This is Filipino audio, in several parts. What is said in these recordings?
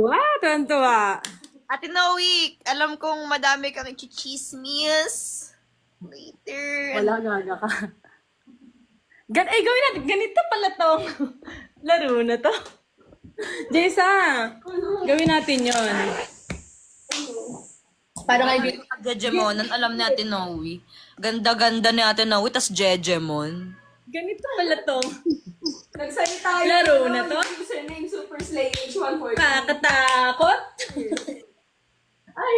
Wow, tuwan-tuwa. Ate Noe, alam kong madami kang i-chismis later. Wala, gaga ka. Gawin natin. Ganito pala tong laro na to. Jessa, gawin natin yon. Para kay Jejemonan, alam ni Ate Noe. Ganda-ganda ni Ate Noe, tas Jejemon. ganito pala tong Nagsalita laro na to. Username Super Slay H140. Nakakatakot. Ay,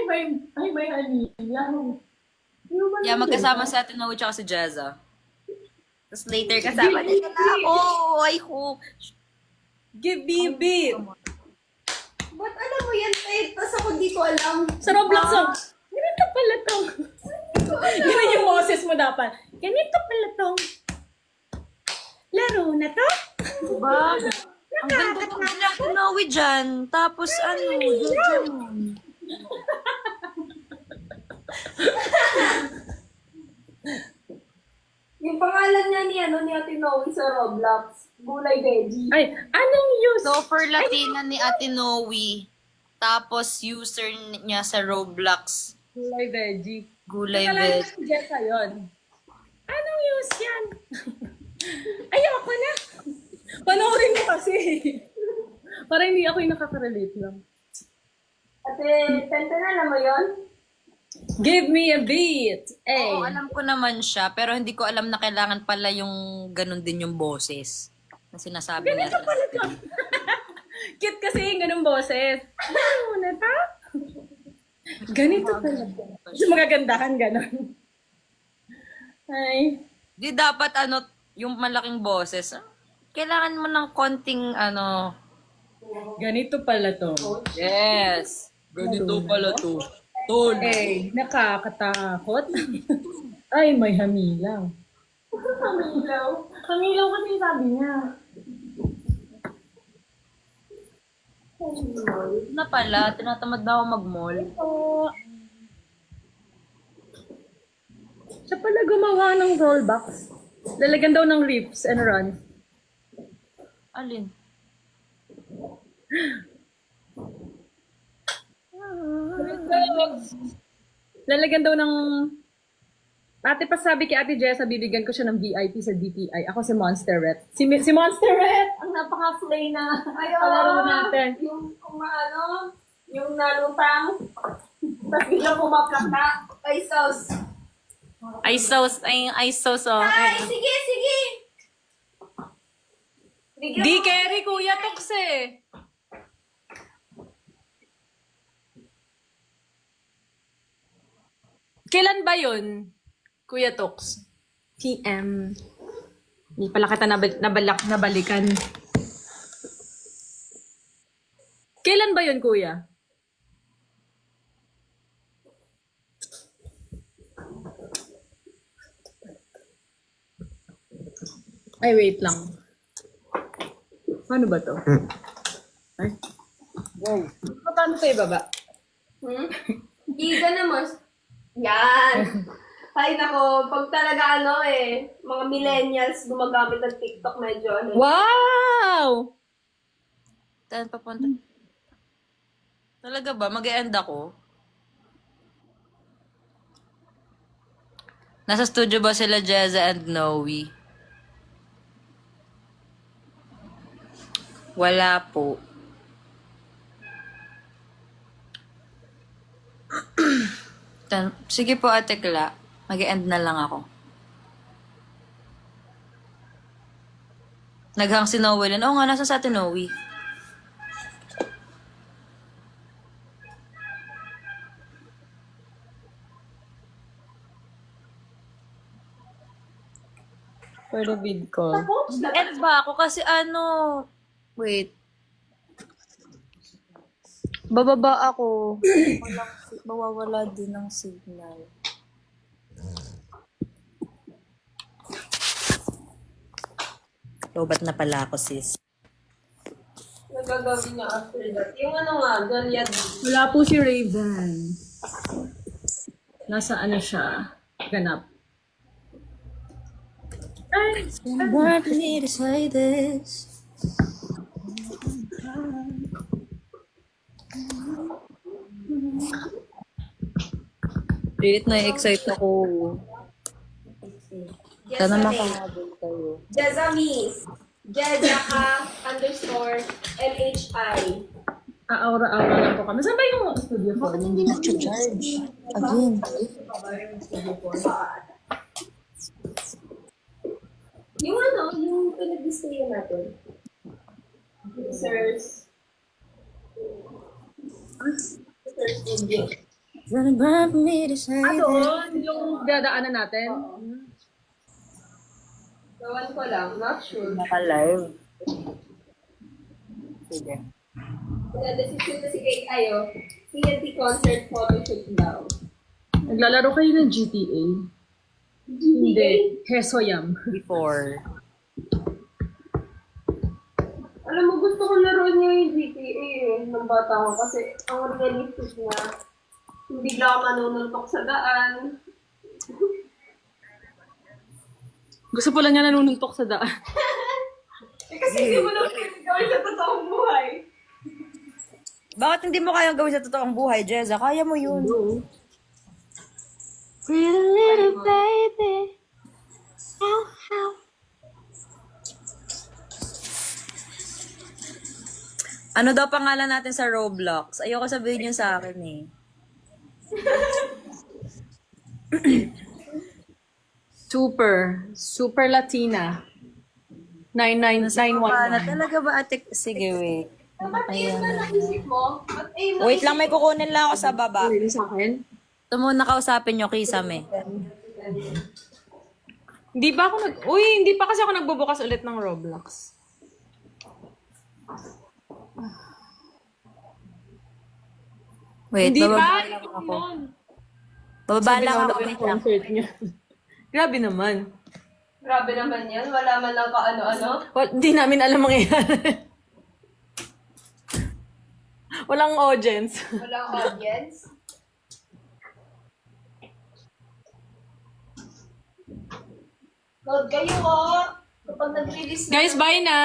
may hanila. Yeah, magkasama si Ate Noe tsaka si Jezza. Tapos later kasama din na ako. I hope. Give me beat. Ba't alam mo yan, Ted? Tapos ako di ko alam. Sa Roblox song. Ganito pala tong. Ganun yung boses mo dapat. Ganito pala tong laro na to. Diba? Ang ganda ko nila Ate Noe dyan. Tapos Jejemon. Yung pangalan niya ni Ate Noe sa Roblox. Gulay Veggie. Ay, anong use? So, for Latina ni Ate Noe. Tapos, user niya sa Roblox. Gulay veggie. Gulay Kailangan Veg. ko Jessa yun. Anong use yan? Ayoko na. Panoorin mo kasi. Para hindi ako yung nakaka-relate lang. Ate, Tenten, alam mo yun? Give me a beat. Eh. Oo, alam ko naman siya. Pero hindi ko alam na kailangan pala yung ganun din yung boses. Na sinasabi niya. Ganito pala to. Cute kasi yung ganung boses. Ano na ta? Ganito pala to. Sa magagandahan ganon. Ay. Di dapat yung malaking boses. Kailangan mo ng konting Ganito pala to. yes. Ganito pala to. Tol. Eh, nakakatakot. Ay, may hamilaw. Hamilaw. Hamilaw kasi sabi niya. Na pala, tinatamad na ako mag-mall. Oh. Siya pala gumawa ng rollbacks. Lalagyan daw ng rips and run. Alin? Lalagyan daw ng... Ate pa sabi kay Ate Jessa, bibigyan ko siya ng VIP sa DTI. Ako si Monster Ret. Si Monster Ret! Ang napaka-slay na palaro natin. Yung yung nalutang. Tapos bigla pumaplak na. Ay, sauce. Ay, so. Ay, sige. Bigla Di carry, Kuya Tox eh. Kailan ba yun, Kuya Tox? PM. Hindi pala kita nabalikan. Kailan ba yun, Kuya? Ay, wait lang. Paano ba to? Ay. Wow. Paano tayo baba? Giga naman. Yan. Ay, nako. Pag talaga mga millennials gumagamit ng TikTok, medyo Wow! Saan papunta? Talaga ba? Mag-e-end ako? Nasa studio ba sila Jezza and Noe? Wala po. Sige po, Ate Kla. Mag-e-end na lang ako. Naghang si Noe din. Oo nga, nasa sa Ate Noe. For the vid call. End ba ako? Kasi wait. Bababa ako. Mawawala din ng signal. Lobat na pala ako, sis. nagagawin niya after that. Yung ganyan. Wala po si Raven. Nasa siya? Ganap. Ay! Want me to say this? Wait, na-excite ako. Sana Jessa makahabol kayo. Jessa Miss. Jessica _ MHI. Aura-aura lang po kami. Saan ba yung studio po? Hindi na-charge. Again. Yung ano, yung pinag-display natin. Users. Users video. Gonna grab me to say Doon, yung dadaanan natin. Gawan ko lang, not sure. Naka-live. Sige. Pinadesisyon na si Kate Ayo. CNT concert photoshoot daw. Naglalaro kayo ng GTA? Hindi. Hesoyam. Before. Alam mo, gusto ko laruin niya yung GTA ng bata ko kasi ang realistic niya. Hindi bigla ka manununtok sa daan. Gusto pala niya nanununtok sa daan. Kasi hindi mo naman gawin sa totoong buhay. Bakit hindi mo kayang gawin sa totoong buhay, Jeza? Kaya mo yun. Pretty little baby. Ow, ow. Ano daw pangalan natin sa Roblox? Ayoko sabihin yun sa akin eh. Super Latina. 9991. Talaga ba ate? Sige, wait. Dapat yun na naisip mo. At ayun, Wait lang, may kukunin lang ako sa baba. Pwede sa akin? Ito muna kausapin nyo, Kisame. Hindi ba ako hindi pa kasi ako nagbubukas ulit ng Roblox. Wait, Hindi bababa pa? lang ako. Yun. Bababa Sabi lang na ako. ako Wait ng lang. concert niya. Grabe naman. grabe naman yan. Wala man lang ka-ano-ano. Di namin alam mangyayari. Walang audience. Walang audience. Load kayo kapag nag-release na. Guys, bye na!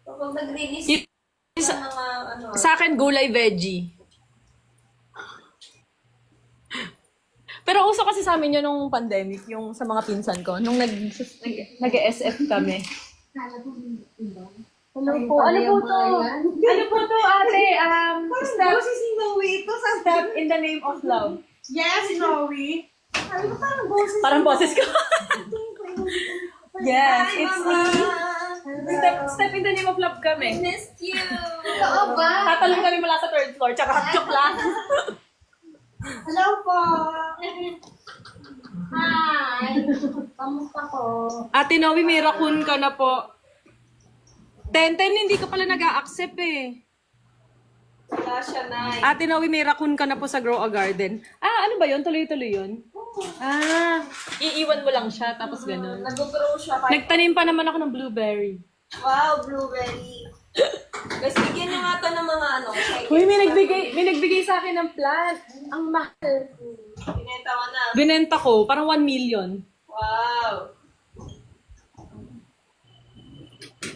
Kapag nag-release Y- ng mga ano. Sa akin, gulay veggie. Pero uso kasi sa amin yun nung pandemic, yung sa mga pinsan ko, nung nag-SF kami. Hello po. Ano po to? Ano po to, ate? Step. Si Noe ito sa Step in the name of love. Yes, Noe. Sabi ko parang boses. Parang boses ko. Yes, it's me. Step in the name of love kami. Missed you! Oo ba? Tatalong kami mula sa third floor, tsaka joke lang. Hello po. Hi! Kamusta po? Ate Noe, may raccoon ka na po. Tenten, hindi ka pala nag-a-accept eh. Wala siya, Nay. Ate Noe, may raccoon ka na po sa Grow a Garden. Ano ba yun? Tuloy-tuloy yun? Iiwan mo lang siya, tapos ganun. Nag-grow siya. Kahit... Nagtanim pa naman ako ng blueberry. Wow, blueberry. Guys, bigyan nyo nga to ng mga ano. Uy, may nagbigay sa akin ng plant. Ang mahal. Pinenta ko na. Binenta ko, parang 1 million. Wow.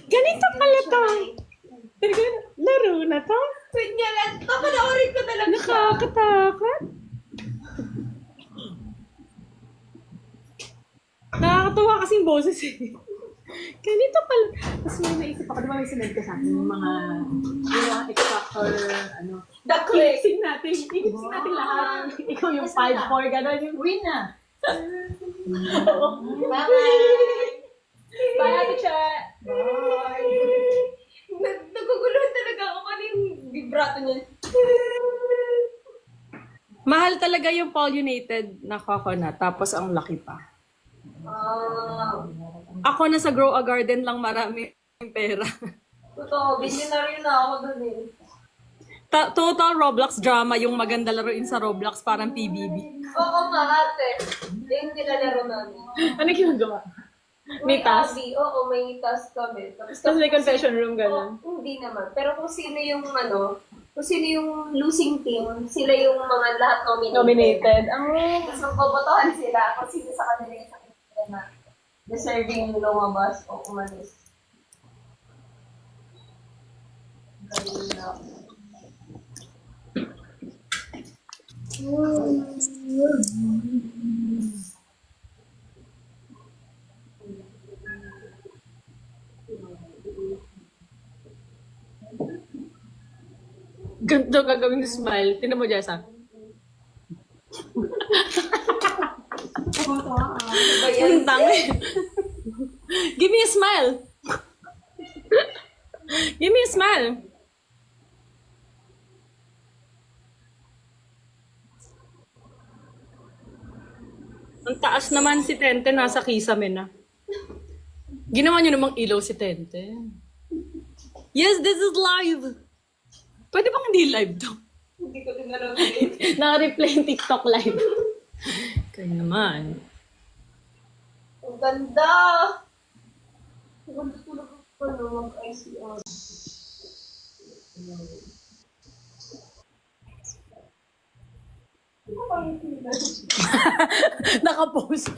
Ganito pala to. Talaga, laro na to. Sweet niya lang. Papanoorin ko talaga siya. Nakakatakot. Nakakatuwa kasing boses eh. Ganito pala. Tapos may naisip ako, di ba may sinend ka sa akin yung mga TikTok or ano. The click. I-lipsing natin. I-lipsing natin lahat. Ikaw yung 5-4, gano'n yung win na. Bye-bye. Bye, Ate Cha. Naguguluhan talaga ako kanina vibrato niya. Mahal talaga yung pollinated na coconut, tapos ang laki pa. Ako na sa Grow a Garden lang marami pera. Totoo, visionary na ako doon eh. Total Roblox drama yung maganda laruin sa Roblox, parang PBB. Oo nga ate. Yung nilalaro namin. Ano ginagawa? May task? Oo, may task kami. Tapos may confession room, gano'n. Hindi naman. Pero kung sino yung kung sino yung losing team, sila yung mga lahat nominated. Tapos magbobotohan sila kung sino sa kanila yung sa kanila na deserving lumabas o umalis. Galing na. Ganito gagawin yung smile. Tingnan mo, Jessa. Ang tangi. Give me a smile. Give me a smile. Ang taas naman si Tente, nasa kisame na. Ginawa niyo namang ilaw si Tente. Yes, this is live. Pwede bang hindi live to? Hindi ko din narinig. Naka-replay yung TikTok live. Kaya naman. Ang ganda! Ang ganda talaga ko na mag-ICR. Naka-post.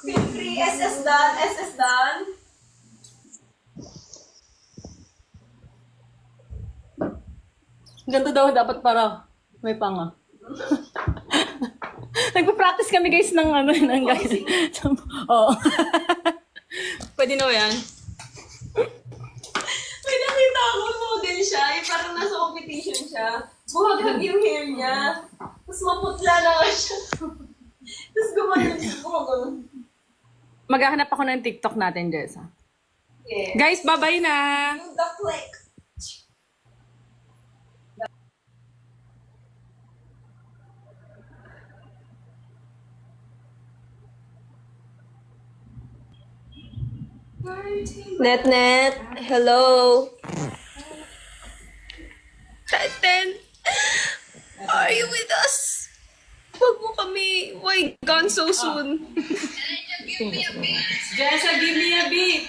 Feel free, SS done, SS done. Ganito daw dapat para may panga. Nagpa-practice kami guys ng ano, ng guys. Oo. Pwede na ba yan? May nakita ako model siya, parang nasa competition siya. Buhagag yung hair niya. Tapos maputla na nga siya. Tapos gumagano. Maghahanap ako ng TikTok natin, Jessa. Yeah. Guys, bye-bye na! Yung the click. Net, hello. Ten, are you with us? Huwag mo kami, why gone so soon? Jessa, give me a beat!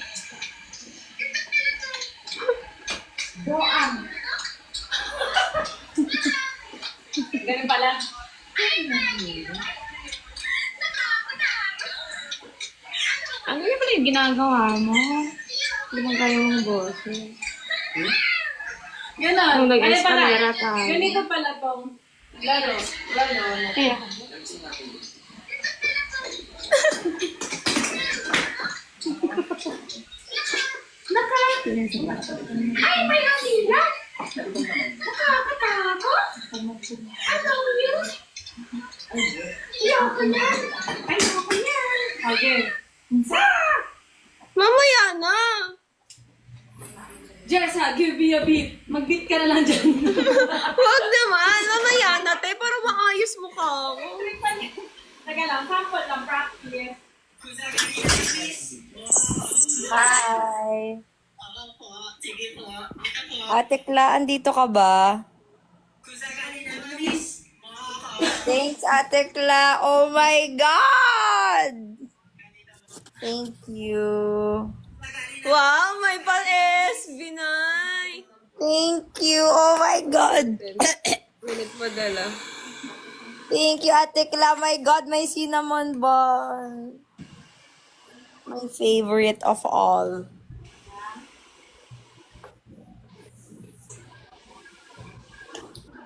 Ganun pala. Ano yung pala yung ginagawa mo? Hindi mo kaya mong boses. Ganon. Nung Ano nag-is pala? camera tayo. Ganito pala tong laro. Kaya, Ay, may hasilan! Nakakatakot! Ano yun? Ayoko yan! Ayoko yan! Okay. Mamaya na! Jessa, give me a beat. Mag-beat ka na lang dyan. Huwag naman! Mamaya na, te, para maayos mo ka. Teka lang, sample lang, practice. Hi! Ate Kla, andito ka ba? Thanks, Ate Kla. Oh my God! Thank you. Wow, may pang-SB, Nay! Thank you. Oh my God. Minute pa dala. Thank you, Ate Kla. My God, my cinnamon bun. My favorite of all.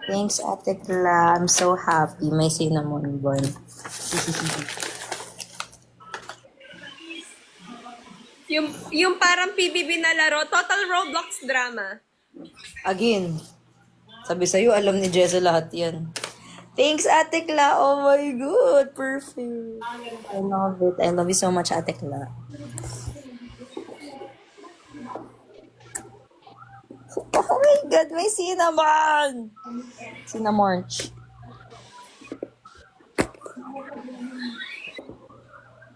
Thanks, Ate Kla. I'm so happy. My cinnamon bun. Yung parang PBB na laro, total Roblox drama. Again. Sabi sa'yo, alam ni Jessa lahat yan. Thanks, Ate Kla. Oh my God. Perfect. I love it. I love you so much, Ate Kla. Oh my God, may cinnamon! Cinnamorch.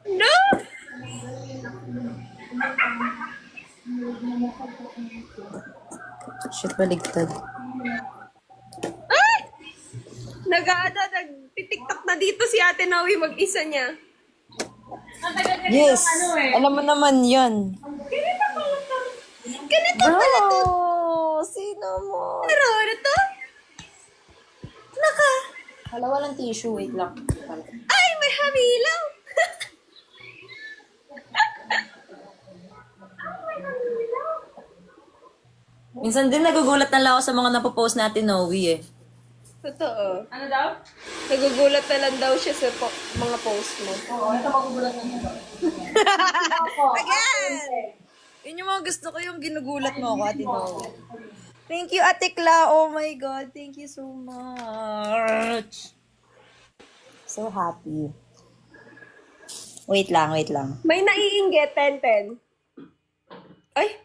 No! Shit, baligtad. Ay! Nag-tiktok na dito si Ate Nawi mag-isa niya. Yes! Alam mo naman yan. Ganito pala to. Cinnamon! Pero ano to? Naka. Hala, walang tissue. Wait lang. Ay, may hamilaw. Minsan din nagugulat na lang ako sa mga napopost natin, Noe eh. Totoo. Ano daw? Nagugulat na lang daw siya sa mga post mo. Oo, ito magugulat na niya. Again! Yun yung mga gusto ko, yung ginugulat mo ako, Ate Noe. Thank you, Ate Kla. Oh my God, thank you so much. So happy. Wait lang, wait lang. May naiinggit, Tenten. Ay,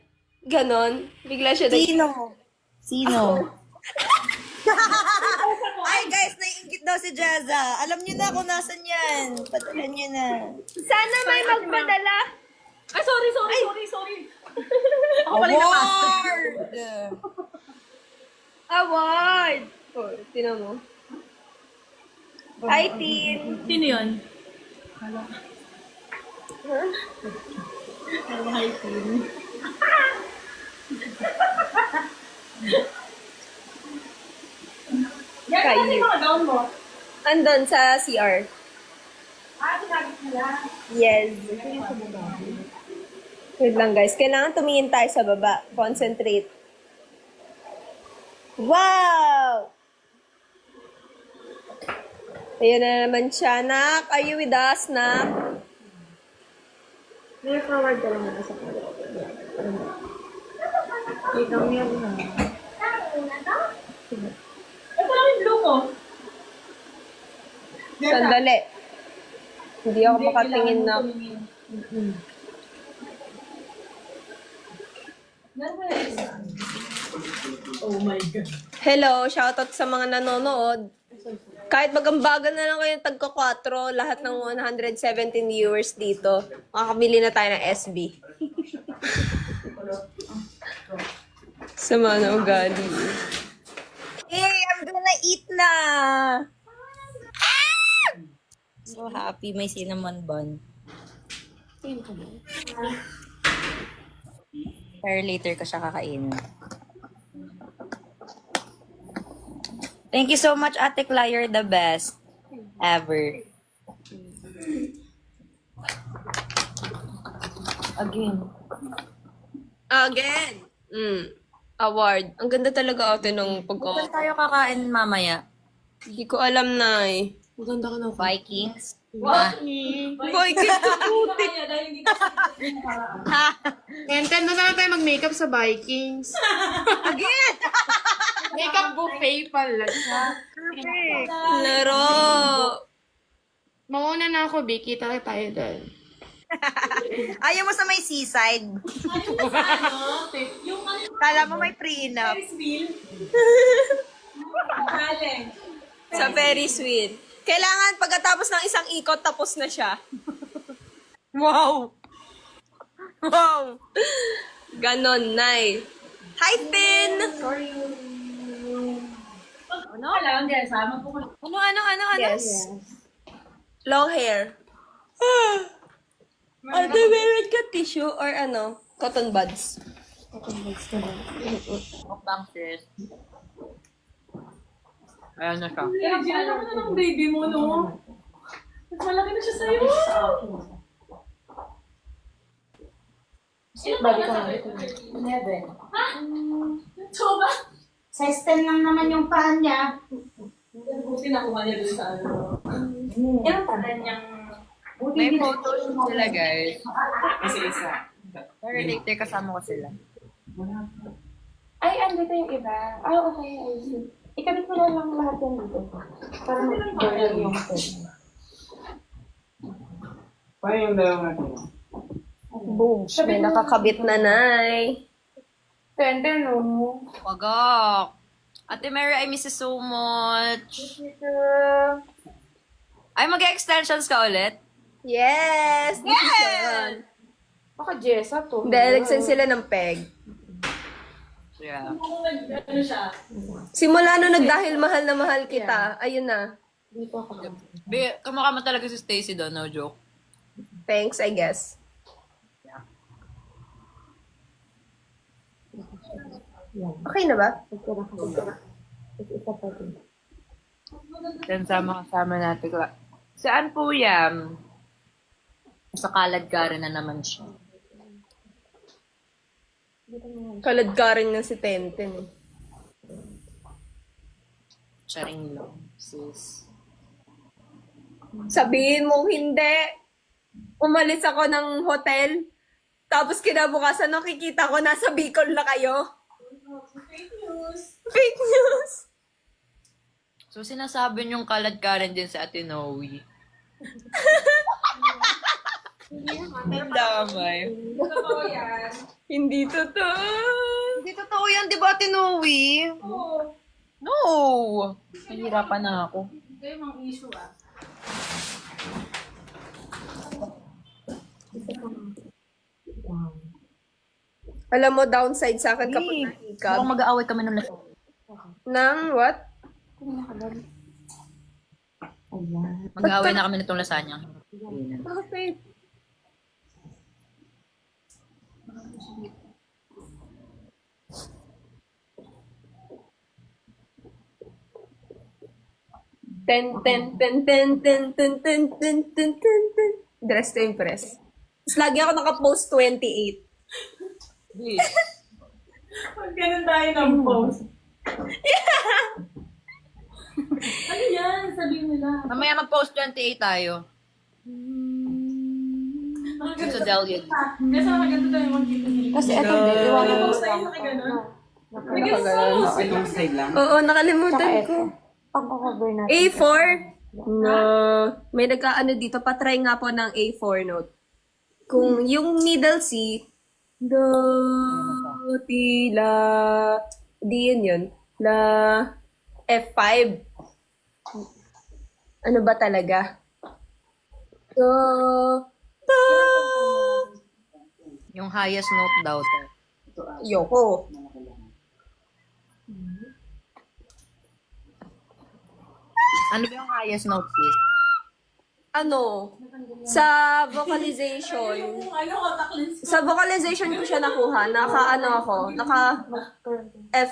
ganon. Bigla siya Sino? Sino? Ay guys, naiingit daw si Jaza. Alam niyo na kung nasan yan. Patulan niyo na. Sana may magpadala. Ay, sorry. Ako pala yung Award! Award! Oh, tinan mo. Hi, Tin. Sino yun? Yan, Kayo. ano yung mga gown mo? Andun sa CR. Ginamit nila. Yes. Wait lang guys. Kailangan tumingin tayo sa baba. Concentrate. Wow! Ayun na naman siya. Nak, are you with us, Nak? May forward ka lang muna sa kanya. Ikaw niya na. Ito lang yung blue mo. Sandali. Hindi ako makatingin na. Oh my God. Hello, shoutout sa mga nanonood. Kahit magambagan na lang kayo tagka 4, lahat ng 117 viewers dito, makakabili na tayo ng SB. Sama na ugali. Hey, I'm gonna eat na! So happy, may cinnamon bun. Pero later ko siya kakainin. Thank you so much, Ate Kla. You're the best ever. Again. Again! Award. Ang ganda talaga ate ng Saan pagka... tayo kakain mamaya? Hindi ko alam na eh. Maganda ka na. Vikings? Boy, kitututi. Tenten, doon na lang tayo mag-makeup sa Vikings. Again! Makeup buffet pala siya. Laro! Mauna na ako, Vicky. Tayo doon. Ayaw mo sa may seaside. Yung ano yung Kala mo may prenup. Ferris wheel? Galing. Sa Ferris wheel. Kailangan pagkatapos ng isang ikot, tapos na siya. Wow! Wow! Ganon, Nay. Hi, Finn! Ano? Alam, guys, sama po ko. Ano? Yes. Long hair. Ate, meron ka tissue or ano? Cotton buds. Mukbang sis. Ayan na siya. Eh, ginala mo na ng baby mo, no? Mas malaki na siya sa'yo. Sino ba ka? 11. So ba? Size 10 lang naman yung paa niya. Buti na kuha niya dun sa ano. Yung tagal niyang... May photos sila, guys. Isa-isa. Pero later kasama ko sila. Ay, andito yung iba. Ah, okay. I see. Ikabit mo na lang lahat yan dito. Para mag-blur yung pen. Paano yung dalawang natin? Boom. May nakakabit na, Nay. Tender, no? Wagak! Ate Mary, I miss you so much. Ay, mag-extensions ka ulit? Yes! Yes! Baka Jessa to. Dahil nagsan sila ng peg. Yeah. Kung ano siya. Simula nung nagdahil mahal na mahal kita, ayun na. Dito ako. Kamakama talaga si Stacy doon, no joke. Thanks, I guess. Okay na ba? Then sama natin. Saan po yan? Sa Kalad-Garen na naman siya. Kalad ka rin na si Tenten eh. Charing lang, sis. Sabihin mo hindi. Umalis ako ng hotel. Tapos kinabukasan nakikita ko nasa Bicol na kayo. Fake news. Fake news. So, sinasabi niyong kalad ka rin din sa Ate Noe. Ang damay. Totoo yan. Hindi totoo. Hindi totoo yan, di ba, Ate Noe? Oo. No! Nahihirapan na ako. Ito yung mga issue ah. Alam mo, downside sa akin kapag Hey, nahikab. Mukhang mag-aaway kami nung last. Nang what? Mag-aaway na kami nitong lasagna. Bakit? Ten, ten, ten, ten, ten, ten, ten, ten, ten, ten, ten. Dress to impress. Tapos lagi ako naka-post 28. Pag ganun tayo ng post. Ano yan? Sabihin nila. Mamaya mag-post 28 tayo. Sa Delian. Kasi maganda tayo magkita nila. Kasi ito, iwanan mo Post tayo nakaganon. Oo, nakalimutan ko. Pag-cover natin. A4? No. May nagkaano dito, patry nga po ng A4 note. Kung yung middle C, do, ti, la, di yun. La, F5. Ano ba talaga? Do, do, Yung highest note daw. yoko. Ano ba yung highest note, sis? Ano? Sa vocalization, sa vocalization ko siya nakuha. Naka ano ako, naka F,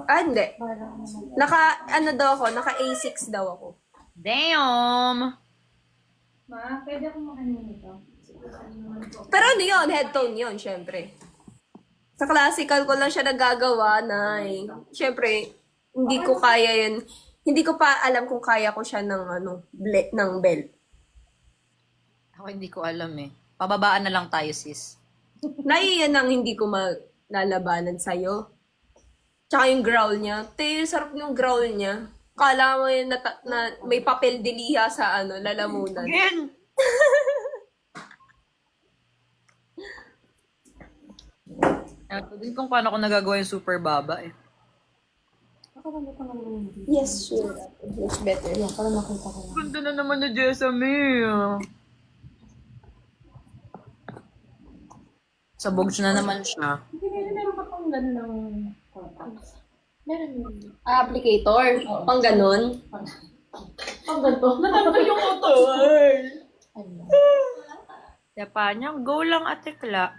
hindi. Naka ano daw ako, naka A6 daw ako. Damn! Ma, pwede akong makanin nito? Pero ano yun, head tone yun, syempre. Sa classical ko lang siya nagagawa na syempre, hindi ko kaya yun. Hindi ko pa alam kung kaya ko siya ng ano, ng belt. Ako hindi ko alam eh. Pababaan na lang tayo, sis. Naiyan ang hindi ko malalabanan sa'yo. Tsaka yung growl niya. Te, sarap yung growl niya. Kala mo yun na may papel de liha sa ano, lalamunan. Again! Ito din kung paano ko nagagawa yung super baba eh. Yes, sure. Much better. Para makita ko lang. Ganda na naman ni Jessamine. Sabog na naman siya. Meron ka pang gano'n ng Meron yun. Applicator. Pang ganon. pang ganito. Natanggal yung motor. Kaya pa niya, go lang atikla.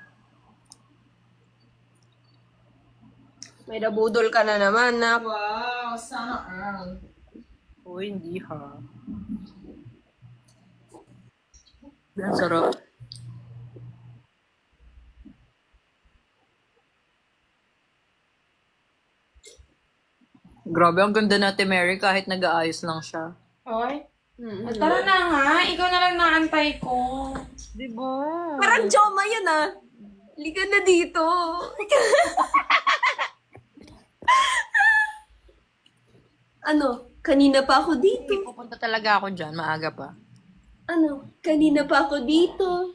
May nabudol ka na naman, na. Wow, sana all. Uy, hindi ha. Ang sarap. Grabe, ang ganda natin, Mary, kahit nag-aayos lang siya. Okay. Tara na nga. Ikaw na lang naantay ko. Diba? Parang Joma yun, ah. Liga na dito. Ano? Kanina pa ako dito. Pupunta talaga ako dyan, maaga pa. Ano? Kanina pa ako dito.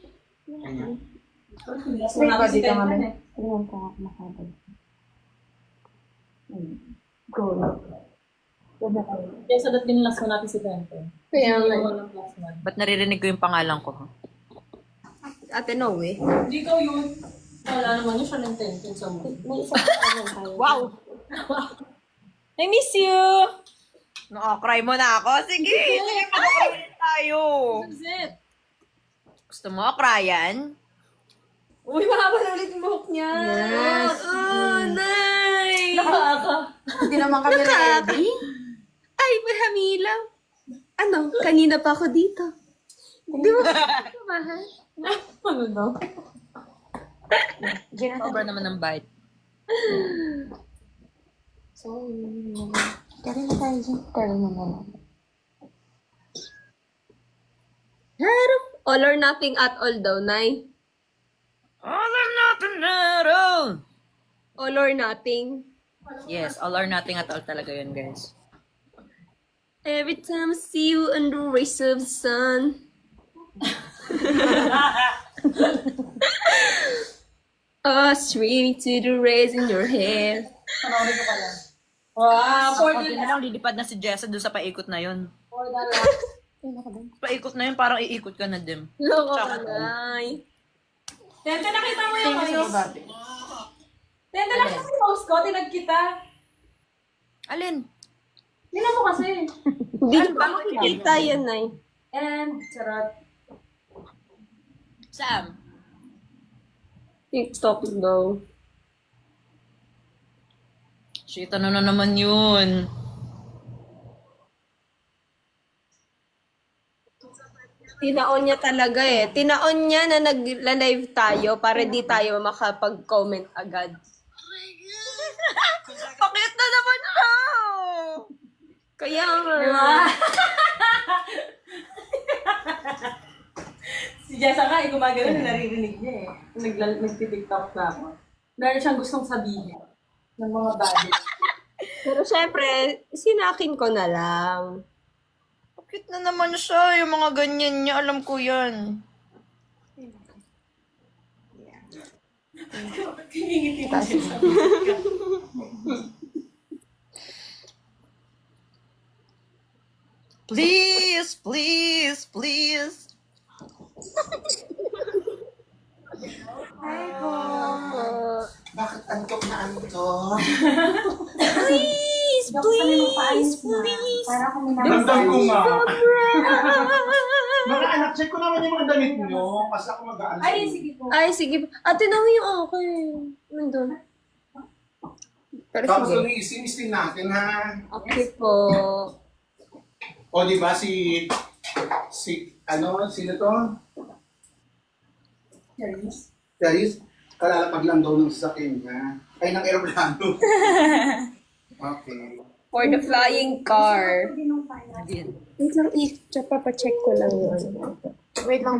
Wala ka dito kami. Tingnan ko nga kumakagal. Go. Kaya sa dating last one natin si Tente. Kaya nga. Walang last one. Ba't naririnig ko yung pangalan ko? Ha? Ate Noe. Hindi ikaw yun. Wala naman yun siya ng Tente sa mo. May isa pa tayo. Wow! I miss you! Nakakry mo na ako? Sige! Sige, mag-cry tayo! That's it. Gusto mo akrayan? Uy, mahaba na ulit yung buhok niya. Yes. Oh, nice. Nakaka. Hindi naman kami ready. Ay, may hamilaw. Ano? Kanina pa ako dito. Di ba? Mahal. Ano daw? Gina, Sobra naman ng bite. So, carry na tayo dyan. Carry na naman. All or nothing at all daw, Nay. All or nothing at all. All or nothing. Yes, all or nothing at all talaga yun, guys. Every time I see you under the rays of the sun. Streaming to the rays in your hair. Wow, for Konti na lang, lilipad na si Jessa doon sa paikot na yun. Paikot na yun, parang iikot ka na din. Loko ka, Nay. Tente, nakita mo yung Tente, nakita mo yung post ko, tinag kita. Alin? Tingnan mo kasi. Hindi ko pa makikita yan, Nay. And, charot. Saan? TikTok daw. Shit, ano na naman yun? Tinaon niya talaga eh. Tinaon niya na nag-live tayo para di tayo makapag-comment agad. Bakit na naman siya? Kaya nga. Si Jessa nga, gumagano na naririnig niya eh. Nag-tiktok na ako. Meron siyang gustong sabihin ng mga body. Pero syempre, sinakin ko na lang. Bakit na naman siya? Yung mga ganyan niya, alam ko yan. Please, please, please. Bakit antok na antok? Please, please, please. Ramdam ko nga. Mga anak, check ko naman yung mga damit nyo. Kasi ako mag-aalis. Ay, sige. Ate, naman yung akin. Nandun. Pero Tapos sige. yung isim-isim natin, ha? Okay po. O, di ba sino to? Charis? Kalalapag lang daw ng sasakyan niya. Ay, ng aeroplano. Okay. For the flying car. Din. Wait lang, papacheck ko lang yun. Wait lang.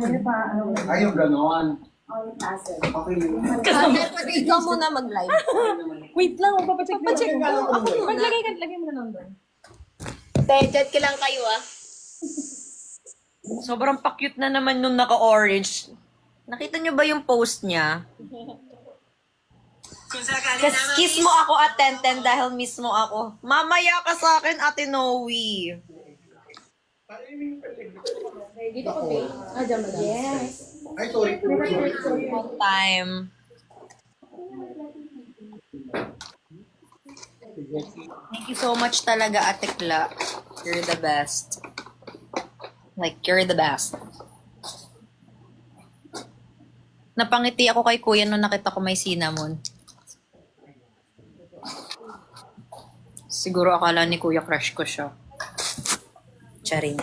Ay, yung ganon. Okay. Ate, pati ikaw muna mag-live. Wait lang, papacheck mo. Papacheck ko. Ako muna. Maglagay mo na number. Chat ka lang kayo ah. Sobrang pa-cute na naman nung naka-orange. Nakita niyo ba yung post niya? Kiss mo ako at 10-10 dahil mismo ako. Mamaya ka sa akin, Ate Noe. Dito ko, babe. Yes. Ay, sorry. One time. Thank you so much talaga, Ate Kla. You're the best. Like, you're the best. Napangiti ako kay Kuya nung nakita ko may cinnamon. Siguro akala ni Kuya crush ko siya. Charing.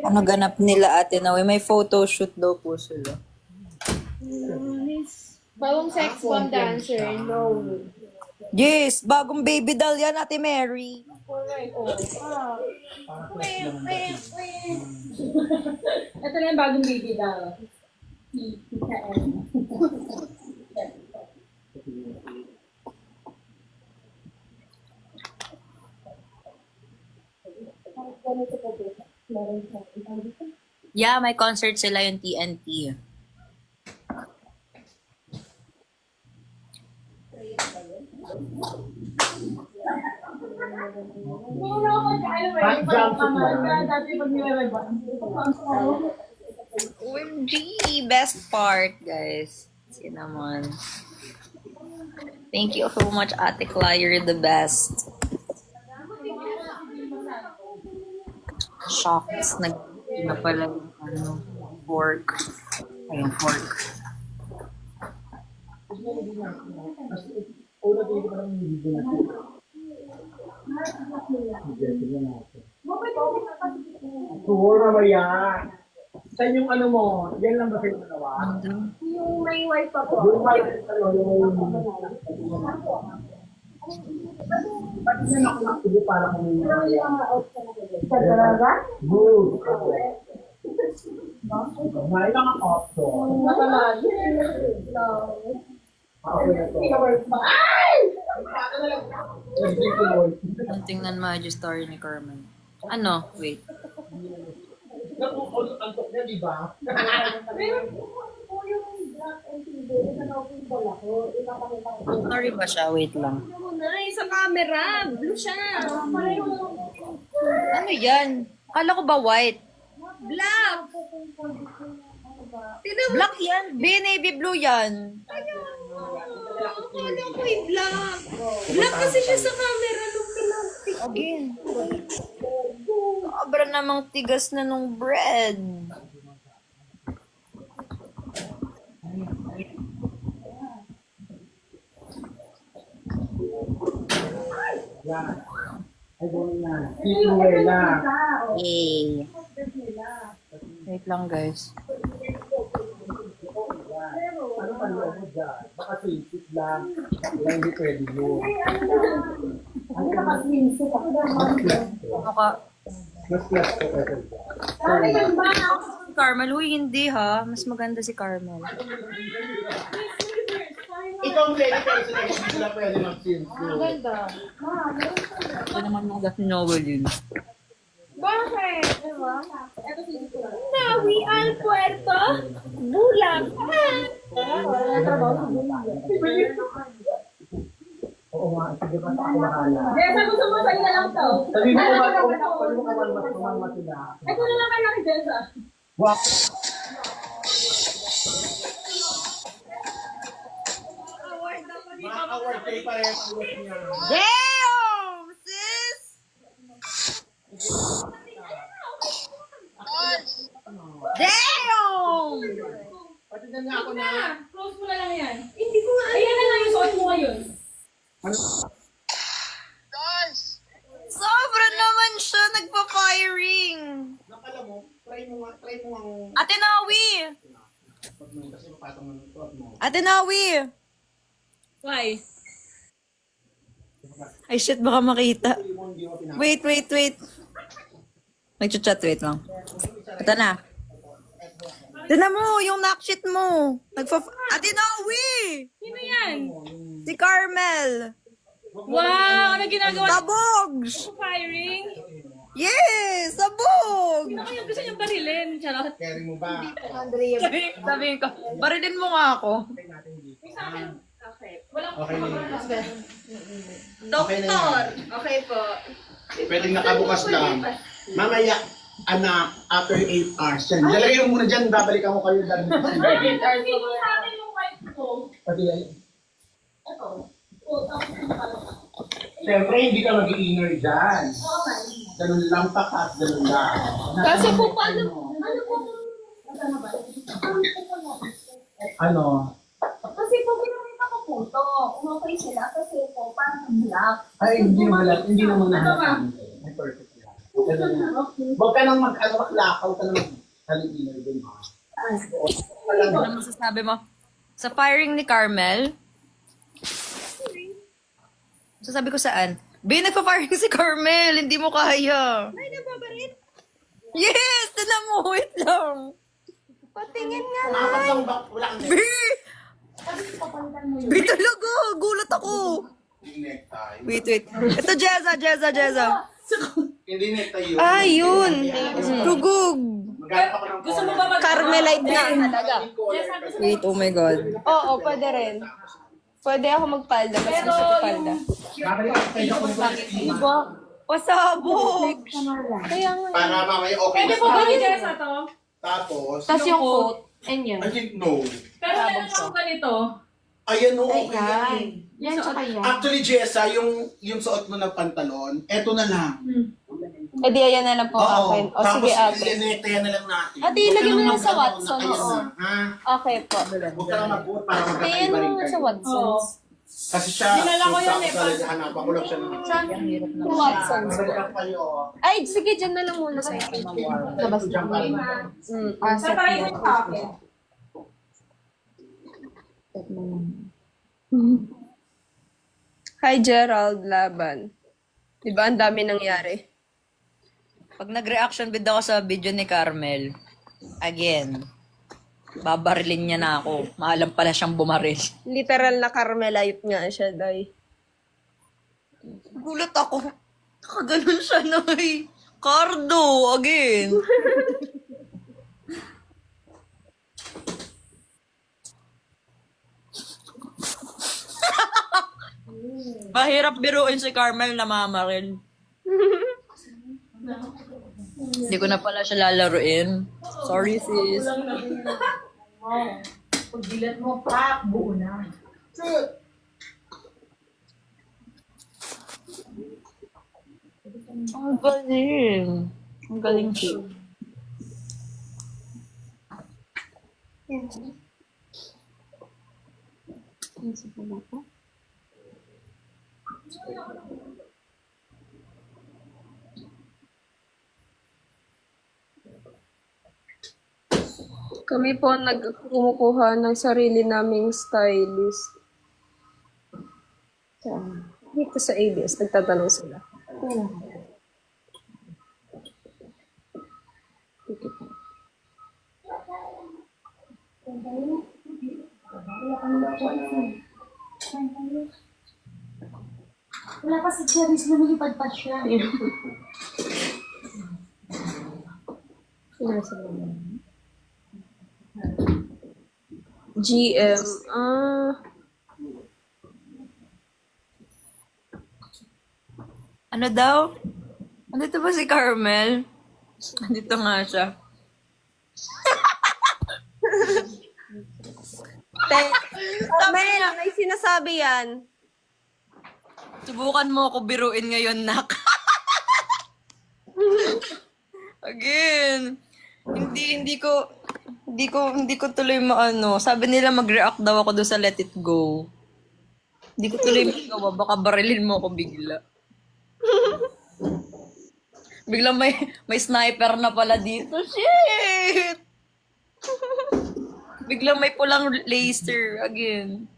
Ano ganap nila, Ate Noe? May photoshoot daw po sila. Bagong sex bomb dancer. No. Yes! Bagong baby doll yan, Ate Mary. Ito na yung bagong baby daw. Si Kael. Yeah, may concert sila yung TNT. OMG! Best part, guys. Cinnamon. Thank you so much, Ate Kla. You're the best. Shocks. Na pala yung fork. Ayun, fork. Sure, mamaya. Saan yung ano mo? Yan lang ba sa'yo nagawa? Yung may wifi pa po. Yung Ba't yan ako naktubo para kung Sa talaga? good. May lang ang option. Ang tingnan mo yung story ni Carmen. Ano? Wait. Nakukulot-antok niya, di ba? Story ba siya? Wait lang. Sa camera. Blue siya. Ano yan? Akala ko ba white? Black. Black yan. Navy blue yan. Akala ko black. Black kasi siya sa camera. Again. Sobra namang tigas na nung bread. Yan. Ay, gawin na. Tituela. Yay. Wait lang guys. Ano pa loob mo dyan? Baka sisip lang. Wala, hindi pwede yun. Ano ka? Mas plus ko pwede dyan. Carmel, huy hindi ha. Mas maganda si Carmel. Ikaw ang pwede pero sila hindi sila pwede mag-sinsu. Ito naman mga ni Noel yun. Bakit? Diba? Nawi al Puerto. Bulag. Oo nga, sige pa ako bahala. Jessa, gusto mo sa'yo na lang to. Sabi mo kumalmas sila. Ito na lang kayo kay Jessa. Wak! Mga award kayo parehas ang award niya. Damn! Sis! Damn! Pati na nga ako na. Close mo na lang yan. Hindi ko nga. Ayan na lang yung suot mo ngayon. Sobra naman siya nagpa-firing. Nakala mo, try mo ang... Ate Nawi! Pag mo kasi mapatong ng suot mo. Ate Nawi! Why? Ay shit, baka makita. Hindi mo pinapatong. Wait. Nag-chat, wait lang. Ito na. Tignan mo, yung knockshit mo. Ate Nawi! Sino yan? Si Carmel! Wow! Ano ginagawa? Tabogs! Firing? Yes! Sabog! Sino kayo gusto niyong barilin? Charot. Carry mo ba? Sabihin ko, barilin mo nga ako. Okay na yun. Doktor. Okay po. Pwedeng nakabukas lang. Mamaya, anak, after 8 hours. Yan. Lalagay mo muna dyan, babalikan ko kayo dahil. Sa akin yung wife ko. Pati yan. Ito. Siyempre, hindi ka mag-i-inner dyan. Ganun lang pakat, ganun lang. Kasi po paano po Ano? kasi po pinakita ko po to. Umokay sila kasi po parang black. Ay, hindi naman nahanap. Ay, perfect yan. Huwag ka nang maglakaw ka nang mag-inner din, ha? Ano masasabi mo? Sa firing ni Carmel? Sasabi ko saan? Nagpa-firing si Carmel! Hindi mo kaya! Ay, nababarin? Yes! Tignan mo! Wait lang! Patingin nga na! Apat lang ba? Wala kang Talaga! Gulat ako! necktie. Wait. Ito, Jeza! Hindi necktie yun. Ah, yun! Tugog! Maghanap ako ng Gusto mo ba mag- Carmelite na talaga. Wait, oh my God. Oo, pwede rin. Pwede ako magpalda. Mas gusto ko palda. Diba? Pasabog! Kaya nga. Para mamaya okay Pwede na po ba tayo. ni Jessa to? Tapos, Tapos yung coat. And yun. I think no. Pero meron ako ganito. Ayan o, Ay, okay yan. yan. Yan, tsaka yan. Actually, Jessa, yung suot mo ng pantalon, eto na lang. Eh di, ayan na lang po akin. O sige, ate. Tapos, na lang natin. Ate, Huwag ka ilagay mo nang na sa mag-ano, Watson, ayan oo. na, ha? Okay po. Huwag ka lang mag-buot para Ayan magkakaiba rin mo sa kayo. Watsons. Kasi siya, Dinala ko yun talaga, hanapan ko lang siya ng... Watson. Balikan kayo. Ay, sige, dyan na lang muna sa akin. Labas na. Sa private pocket. Hi, Gerald Laban. Diba, ang dami nangyari. Pag nag-reaction video ako sa video ni Carmel, again, babarilin niya na ako. Maalam pala siyang bumaril. Literal na Carmelite nga siya, day. Gulat ako. Nakaganon siya, Noy. Cardo, again. Mahirap biruin si Carmel na mamaril. Hindi ko na pala siya lalaruin. Sorry, sis. Pag dilat mo, pak, buo na. Ang galing. Ang galing siya. Kami po nagkumukuha ng sarili naming stylist. Dito sa ABS, nagtatanong sila. Wala pa si Cherries, lumilipad pa siya. GM. Ano daw? Andito ba si Carmel? Andito nga siya. Men, may sinasabi yan. Subukan mo ako biruin ngayon, nak. Again. Hindi ko tuloy maano. Sabi nila mag-react daw ako doon sa Let It Go. Hindi ko tuloy magawa. Baka barilin mo ako bigla. Biglang may sniper na pala dito. Shit! Biglang may pulang laser again.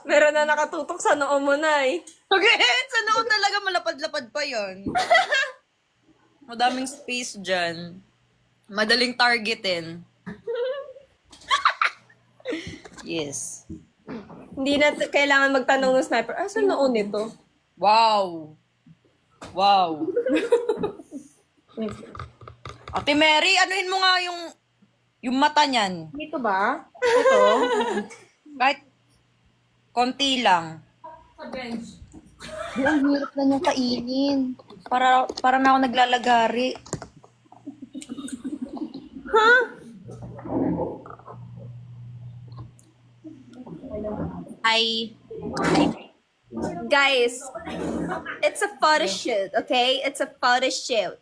Meron na nakatutok sa noo mo, Nay. Again! Sa noon talaga malapad-lapad pa yon. Madaming space dyan. Madaling targetin. Yes. Hindi na kailangan magtanong ng sniper, saan noo nito? Wow. Wow. Ate Mary, anuhin mo nga yung mata niyan. Dito ba? Ito? Kahit konti lang. Di, ang hirap na niyang kainin. Para na ako naglalagari. Hi. Guys, it's a photo shoot, okay? It's a photo shoot.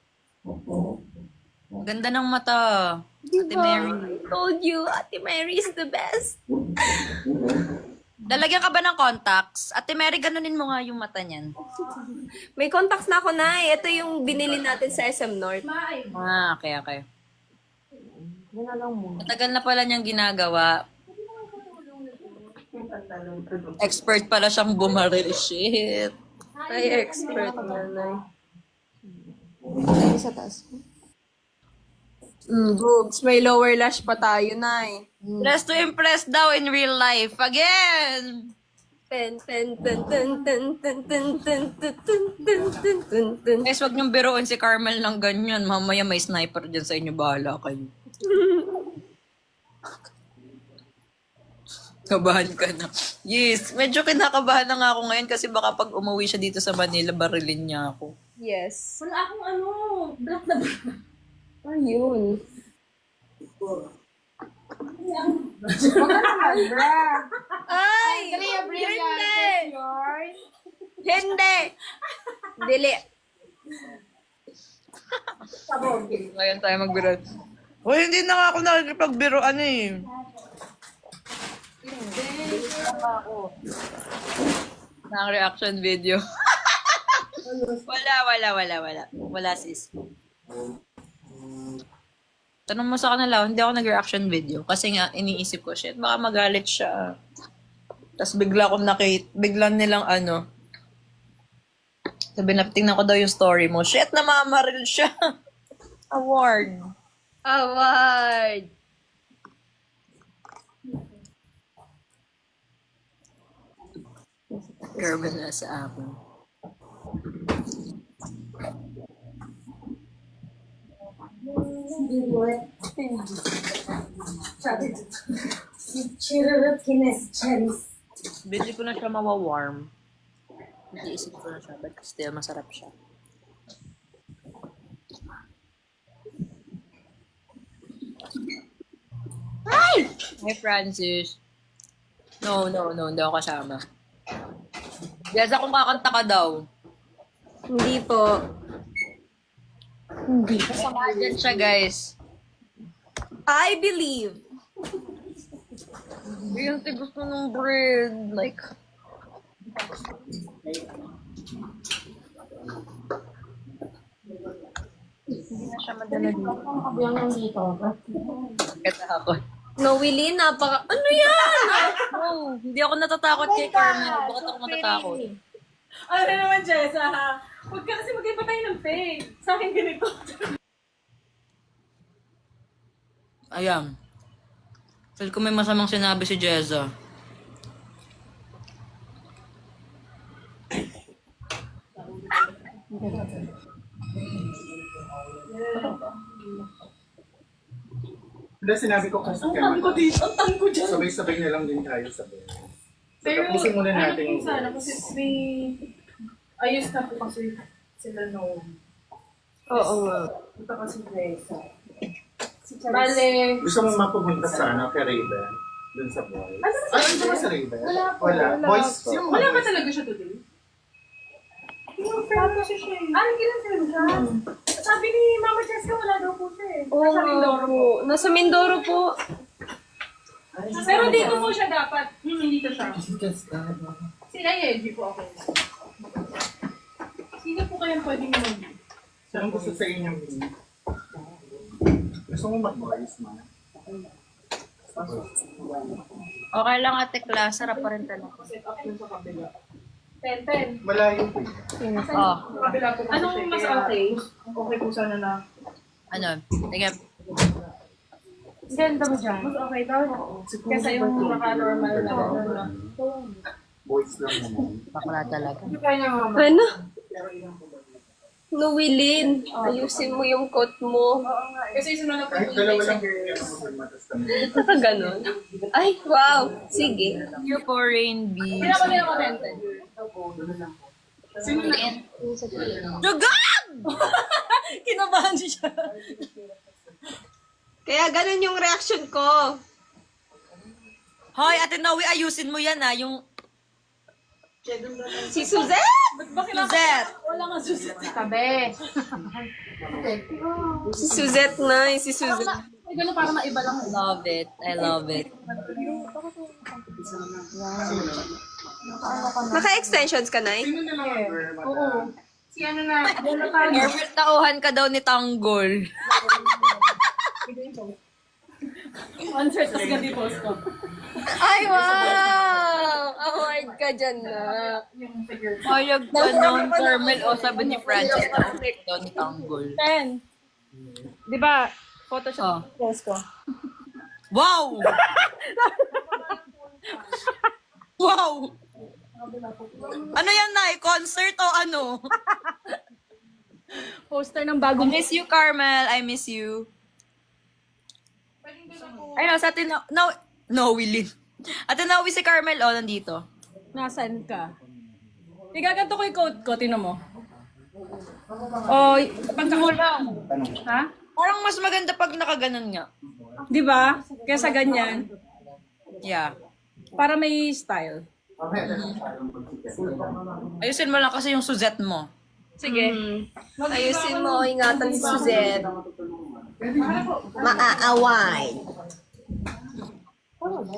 Ganda ng mata. Ate Mary. I told you, Ate Mary is the best. Lalagyan ka ba ng contacts? Ate Mary, ganunin mo nga yung mata niyan. May contacts na ako, Nay. Ito yung binili natin sa SM North. Ah, okay. Matagal na pala niyang ginagawa. Expert pala siyang bumaril. Shit. Ay, expert na, Nay. Ay, sa taas. Boobs, may lower lash pa tayo, Nay. Dress to impress daw in real life. Again! Ten, ten, ten, ten, ten, ten, ten, ten, ten, ten, ten, ten, ten, ten. Guys, wag niyong biruin si Carmel ng ganyan. Mamaya may sniper dyan sa inyo. Bahala kayo. Kabahan ka na. Yes, medyo kinakabahan na nga ako ngayon kasi baka pag umuwi siya dito sa Manila, barilin niya ako. Yes. Wala akong black na black. Ayun. Ay! Hindi! Hindi! Dili. Ngayon tayo magbiro. Uy, hindi na nga ako nakikipagbiroan eh. Ng reaction video. Wala, sis. Tanong mo sa kanila, hindi ako nag-reaction video. Kasi nga, iniisip ko, shit, baka magalit siya. Tapos bigla nilang sabi na, tingnan ko daw yung story mo. Shit, namamaril siya. Award. Girl na sa akin. Bili ko na siya mawa-warm. Nag-iisip ko na siya, but still masarap siya. Hi, Francis. No, hindi ako kasama. Jessa, kung kakanta ka daw. Hindi po. Masama dyan siya, guys. I believe. Yung gusto ng bread. Like, hindi na siya madala dito. Ang kabiyang nandito. Katakot. No, Willie, Ano yan? Oh, hindi ako natatakot kay Carmel. Bakit ako matatakot? Ano na naman, Jessa, ha? Huwag ka kasi mag-iba tayo ng fake. Sa akin ganito. Ayan. Feel ko may masamang sinabi si Jeza. Wala, sinabi ko kasi Ang ko dito, ang tang ko dyan. sabay-sabay na lang din tayo sa bed. Pero, Tapusin muna natin ano yung po sana, kasi may... Ayos na po kasi sila noon. Oo nga. Ito kasi Jessa. Bale, Gusto mo mapupunta sa kay Raven? Dun sa boys? Ano ba Ano ba sa Raven? Wala po, Wala. wala Boys? po. Sino Wala mga ba boys? talaga siya today? Yung friend ko siya eh. Kailan friend siya? Sabi ni Mama Jessica, wala daw po siya eh. Oo Nasa nga Mindoro po. po. Nasa Mindoro po. Pero dito po siya dapat. Dito siya. Sila Yeji po ako. Sino po kayang pwedeng mag... Saan gusto sa inyo? Gusto mo mag-boys, ma? Okay lang, Ate Kla. Sarap pa rin tanong. Set up yun sa kabila. 10-10. Malayo po. Oh, Sa kabila po kasi Anong siya, mas kaya okay? Okay po sana na. ano? Tingnan. Ganda mo dyan. Mas okay daw. Kasi yung naka-normal na gano'n na. Boys lang naman. Bakla talaga. Hindi kaya niya mama. Ano? No, Willin. Ayusin mo yung coat mo. Kasi sunod na po Kahit yung dalawa sa lang girl. yung matas kami. Saka ganon. Ay, wow. Sige. Here for Rain B. Pinaka din ako 10-10. Sino na? Dugag! Kinabahan siya. Kaya ganon yung reaction ko. Hoy, Ate Noe, ayusin mo yan yung Si Suzette! Suzette. Tabi. Si Suzette na. Si Suzette. Ay, gano'n para maiba lang. Love it. I love it. Naka-extensions ka na eh? Sino na lang ang girl? Oo. Si ano na, Jonathan. Careful, tauhan ka daw ni Tanggol. Answer, tapos ganti post ko. Ay, wow! Award ka dyan na. Yung figure. Payag ka nun, Carmel. O sabi ni Francis, tauhan ka daw ni Tanggol. 10. Di ba? Photoshop Oh. post ko. Wow! Wow! Ano yan, Nay? Concert o ano? Poster ng I bagong... miss you, Carmel. I miss you. Ayun, sa atin, no, Willin. Ate Nawi si Carmel, nandito. Nasaan ka? Igaganto ko yung coat ko, tinan mo. Oh, pagkakulang. Ha? Parang mas maganda pag nakaganon nga. Di ba? Kesa ganyan. Yeah. Para may style. Ayusin mo lang kasi yung Suzette mo. Sige. Ayusin mo. Ingatan si Suzette. Maaaway.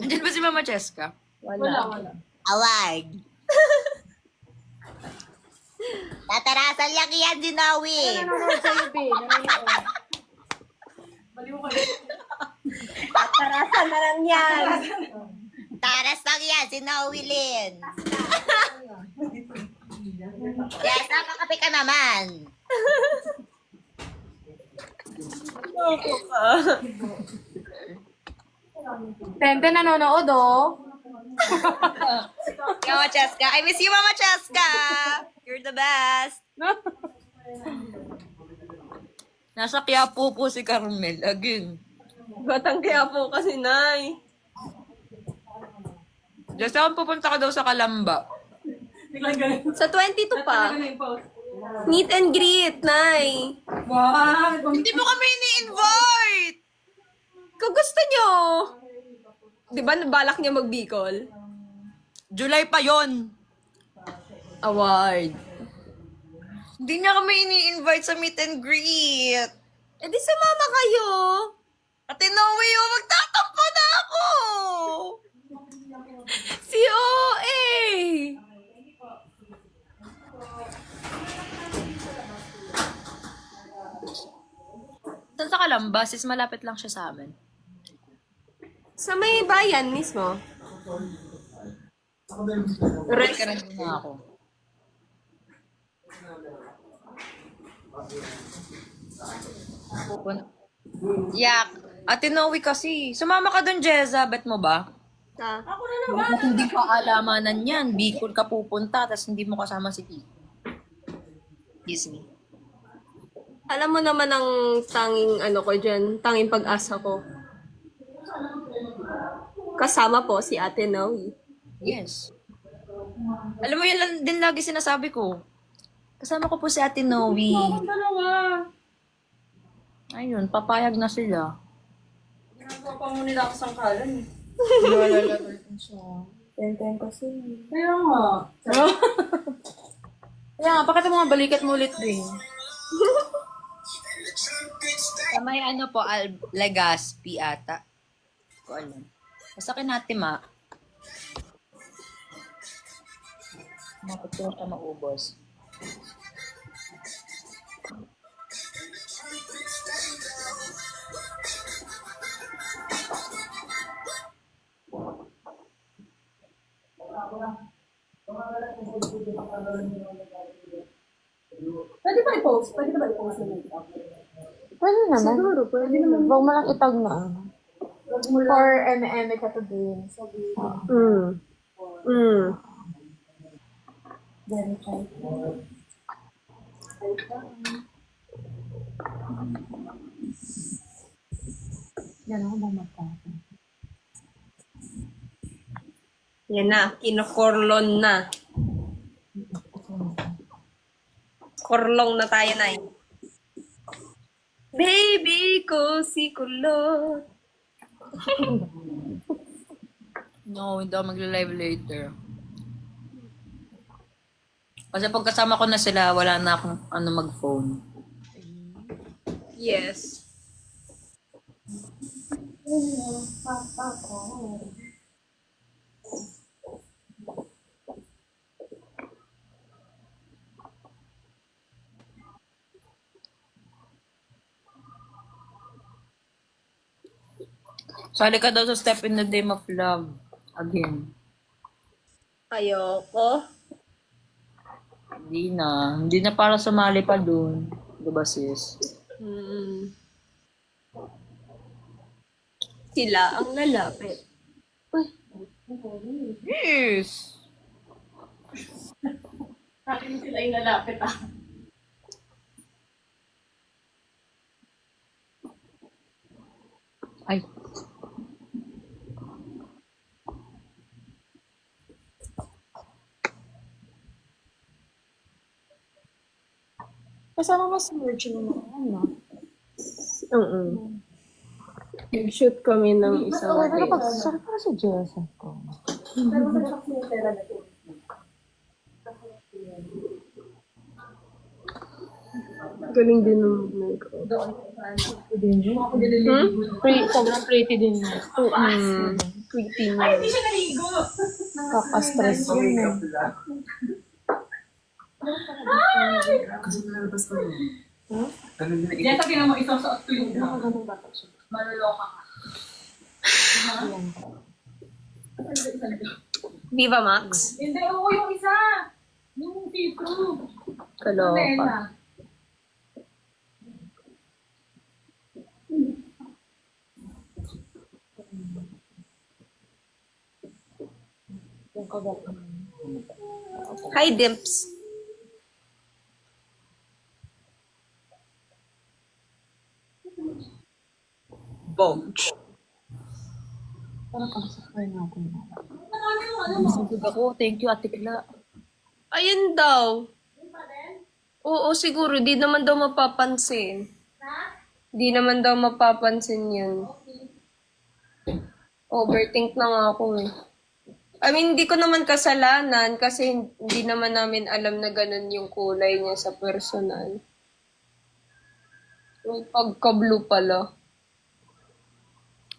Andiyan ba si Mama Cheska? Wala. Alag. Tatarasan lang yan, Dinawi. Nanonood sa'yo, be. Nanonood. Tatarasan na lang yan. Taras lang yan, Dinawi Lin. Yes, nakakape ka naman. Tente nanonood, oh. Mama Cheska. I miss you, Mama Cheska. You're the best. Nasa Quiapo po si Carmel. Again. Batang kaya po kasi, Nay. Just saan pupunta ka daw sa Kalamba? Sa 22 pa. Meet and greet, Nay. Hindi mo kami ini-invite. Kung gusto nyo. Di ba nabalak niya mag-Bicol? July pa yon. Award. Hindi niya kami ini-invite sa meet and greet. Eh di sumama kayo. Ate Noe, magtatampo na ako. Si OA. Saan sa Kalamba? Sis, malapit lang siya sa amin. Sa may bayan mismo. Ready ka na ako. Yak. Ate Noe kasi. Sumama ka dun, Jeza. Bet mo ba? Ha? Hindi pa alamanan yan. Bicol ka pupunta, tapos hindi mo kasama si Tito. Disney. Alam mo naman ang tanging ano ko dyan, tanging pag-asa ko. Kasama po si Ate Noe. Yes. Alam mo, yun lang din lagi sinasabi ko. Kasama ko po si Ate Noe. Ayun, papayag na sila. Ginagawa pa mo nila ako sangkalan eh. Tenten kasi. Kaya nga. Kaya nga, pakita mo nga balikat mo ulit din. Sa may ano po, Legazpi ata. Ko alam. Basta natin ma. Mapagpunta ka maubos. Pwede ba i-post? Pwede ba i-post na makeup? Pwede naman. Siguro, pwede naman. Huwag mo lang itag na ano. For M&M ka to din. Very tight. Yan ako ba magkaka? Yan na, kinokorlon na. Korlong na tayo, Nay. Baby ko si Kulot. No, hindi ako magla-live later. Kasi pag kasama ko na sila, wala na akong ano mag-phone. Yes. Sali ka daw sa Step in the Name of Love. Again. Ayoko. Hindi na. Hindi na para sumali pa dun. Diba sis? Sila ang lalapit. Yes! Akin sila yung lalapit ah. Ay. Kasama mo si Virgin mo ano? Nag-shoot kami ng isang Pero pag sorry para si Jessa ko. galing din ng makeup. Sobrang pretty din niya. Pretty niya. Kaka-stress yun. Kasi nalabas ko yun. Ganun na Diyan sa tingnan mo, isusuot ko yung maluloka ka. Viva Max. Hindi, oo, yung isa. Yung see-through. Kaloka. Tela. Hi, Dimps. Bonch. Busog ako. Thank you, Ate Kla. Ayun daw. Oo, siguro. Di naman daw mapapansin. Di naman daw mapapansin yun. Overthink na nga ako eh. I mean, hindi ko naman kasalanan kasi hindi naman namin alam na ganun yung kulay niya sa personal. May pagka-blue pala.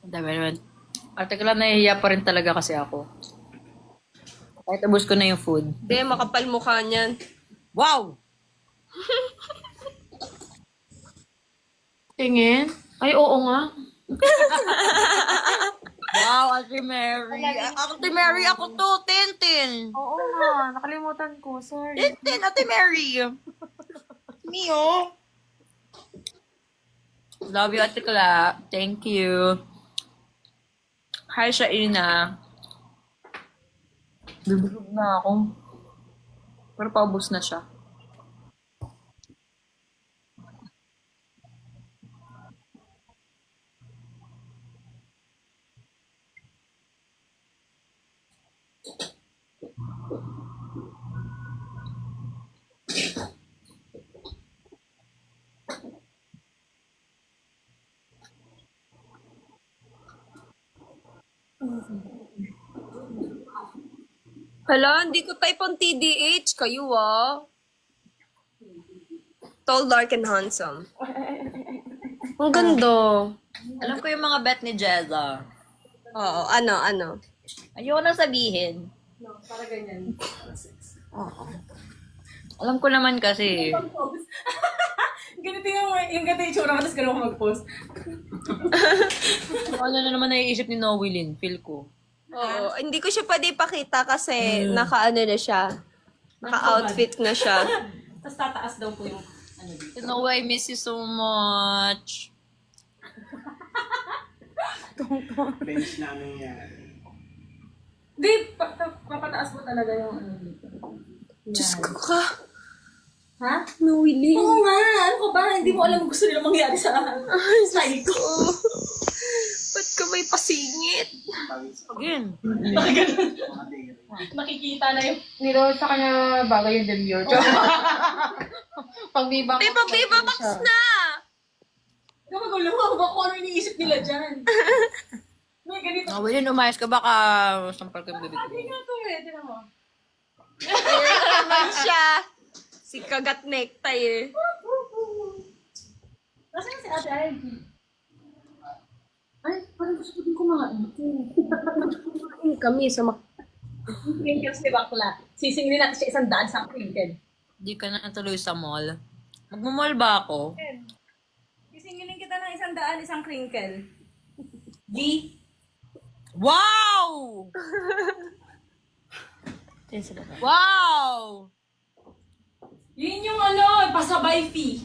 Dami naman. Ate Kla, nahihiya pa rin talaga kasi ako. Kahit ubos ko na yung food. Hindi, makapal mukha niyan. Wow! Tingin? Ay, oo nga. Wow, Ate Mary. Ate Mary, ako to. Tintin. Oo nga, nakalimutan ko. Sorry. Tintin, Ate Mary. Mio. Love you, Ate Kla. Thank you. Hi, Shaina. Bibusog na ako. Pero paubos na siya. Hala, hindi ko type ang TDH. Kayo ah. Tall, dark, and handsome. Ang ganda. Alam ko yung mga bet ni Jezza. Oo, ano? Ayoko na sabihin. Para ganyan. Alam ko naman kasi. Ganito yung ganito yung tsura ko, tapos ganun ako mag-post. Ano na naman naiisip ni Noelyn, feel ko. Oo, hindi ko siya pwede ipakita kasi naka-ano na siya. Naka-outfit na siya. Tapos tataas daw po yung ano dito. You know, I miss you so much. Bench namin yan. Hindi, papataas mo talaga yung ano dito. Diyos ko ka. Ha? Noely. Oo nga, ano ka ba? Hindi mo alam gusto nila mangyari sa style ko. Ba't ka may pasingit? Again. Nakikita na yung... Nilo sa kanya bagay yung demure. Pag Viva Max. Viva Max na! Gamagulo ba kung ano iniisip nila dyan? May ganito. Noelyn, umayos ka baka sampal ka yung bibig Hindi ko. nga to eh, tinan mo. naman siya. Si kagat necktie eh. Nasaan si Ate Ivy? Ay, parang gusto ko din kumain. Kami sa Crinkles ni Bakla. Sisingilin natin siya 100 sa crinkle. Di ka na natuloy sa mall. Magmamall ba ako? Sisingilin kita ng 100 isang crinkle. G. Wow! Wow! Yun yung ano, pasabay fee.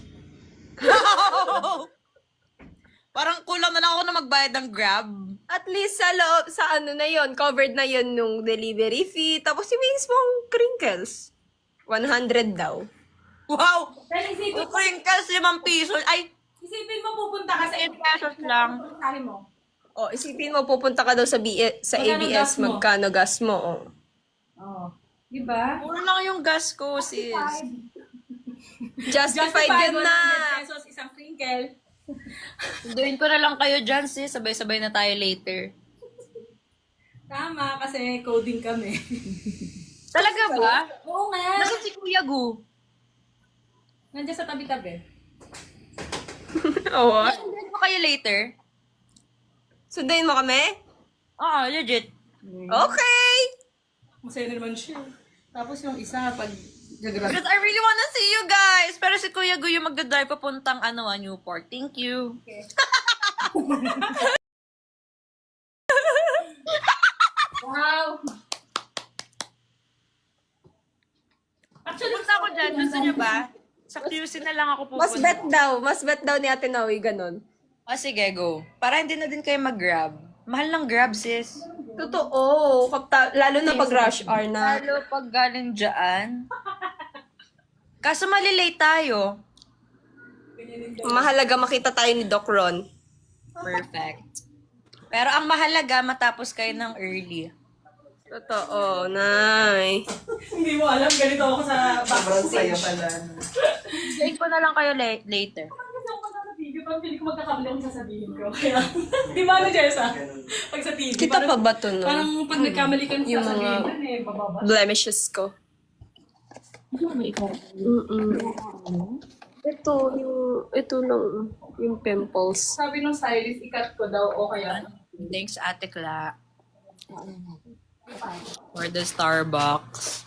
Parang kulang na lang ako na magbayad ng Grab. At least sa loob, sa ano na yon, covered na yon nung delivery fee. Tapos yung mismong crinkles. 100 daw. Wow! Dahil isipin, Yung crinkles, 5 piso. Ay, isipin mo pupunta ka sa 10 pesos lang. Sabi mo. O, isipin mo, pupunta ka daw sa, sa Magkano ABS, gas mo? magkano gas mo. O. Oo. Diba? Mura lang yung gas ko, sis. Justified yun na. 100 pesos isang crinkle. Doin ko na lang kayo dyan, sis. Sabay-sabay na tayo later. Tama, kasi coding kami. Talaga ba? Oo nga. Nasaan si Kuya Gu? Nandiyan sa tabi-tabi. Oo. Sundan mo kayo later? Sundayin mo kami? Oo, legit. Okay. Masaya na naman siya. Tapos yung isa, pag Because I really wanna see you guys. Pero si Kuya Guyo magdadrive papuntang Newport. Thank you. Wow! Actually, punta ako dyan. Gusto nyo ba? Sa QC na lang ako pupunta. Mas bet daw ni Ate Nawi, ganun. Sige, go. Para hindi na din kayo mag-grab. Mahal ng grab, sis. Totoo. Lalo na pag rush hour na. Lalo pag galing dyan. Kaso malilate tayo. Mahalaga makita tayo ni Doc Ron. Perfect. Pero ang mahalaga, matapos kayo ng early. Totoo, nay. Hindi mo alam, ganito ako sa backstage. Late ko na lang kayo later. Kasi ako pag sa video, parang hindi ko magkakamali akong sasabihin ko. Kaya, di ba ano, Jessa? Pag sa TV, Kita pa ba to, no? parang pag nagkamali ka Yung sasabihin mga- dun eh, bababa. Blemishes ko. Ito lang, yung pimples. Sabi nung stylist, ikat ko daw, o kaya Thanks, Ate Kla. For the Starbucks.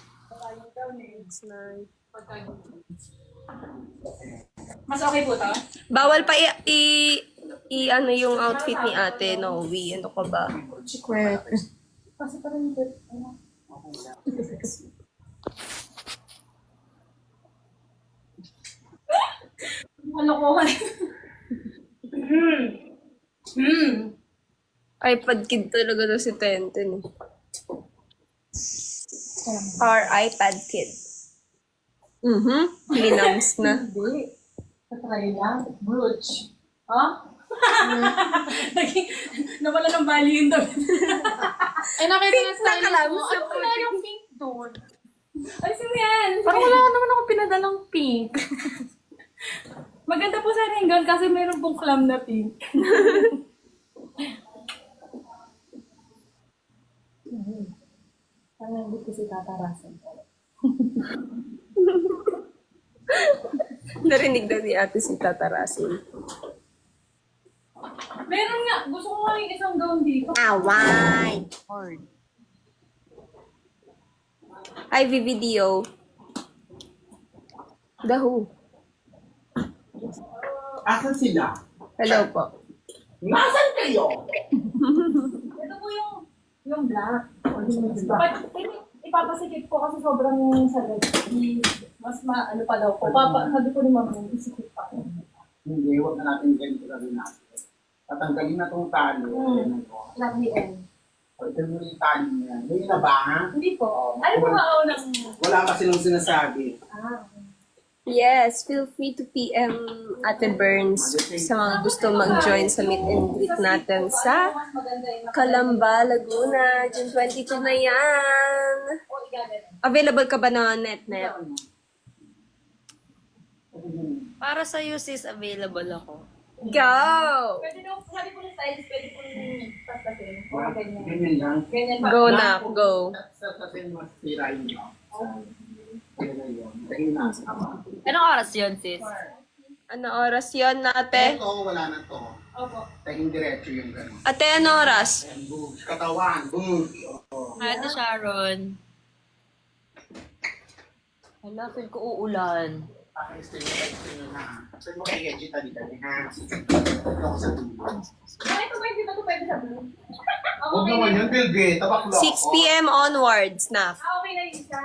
mas okay po to? Bawal pa ano yung outfit ni Ate Noe. Ano ka ba? Kasi parang hindi. Kalokohan. iPad kid talaga to si Tenten. Our iPad kid. Linams na. Hindi. Patry lang. Brooch. Ha? Naging, nawala ng value yung damit. Ay, nakita na sa Nakalams. Ano wala yung pink doon? Ay, sino yan? Parang wala naman ako pinadalang pink. Maganda po sa ringgan kasi mayroon pong clam na pink. Parang hindi kasi tatarasan. Narinig daw ni Ate si Tatarasin. Meron nga. Gusto ko nga yung isang gown dito. Away! Hi, VVDO. The Who. Asan sila? Hello po. Nasaan kayo? Ito po yung black. But, ipapasikip ko kasi sobrang salit. Mas ano pa daw ko. Sabi ko ni Mama, isikip pa. Hindi, huwag na natin ganito gawin natin. Tatanggalin na itong talo. Ayan ito. Lovely end. Ito mo yung talo niya. Yung na ba, ha? Hindi po. Ano po nga ng... Wala pa silang sinasabi. Yes, feel free to PM Ate Burns sa mga gusto mag-join sa meet and greet natin sa Calamba, Laguna. June 22 na yan. Available ka ba na net-net? Para sa sis, available ako. Go! Pwede daw, sabi ko ng stylist, pwede po pastasin. O ganyan. Ganyan lang. Ganyan ba? Go na, go. Sa masirain nyo. Ganyan yun. Dahil nasa. Anong oras yun, sis? Ano oras yon ate? Ito, wala na to. Opo. Dahil diretso yung gano'n. Ate, ano oras? Ayan, boobs. Katawan, boobs. Oh. Hi, Ate Sharon. Hala, feel ko uulan. Stay na. Sabi mo kay Edgy, tali-tali ha. Ito ako sa tulog. Ito ba hindi to pwede sa blue? Huwag naman yun, Bilge. Tabaklo 6 p.m. onwards na. Okay na yung isa.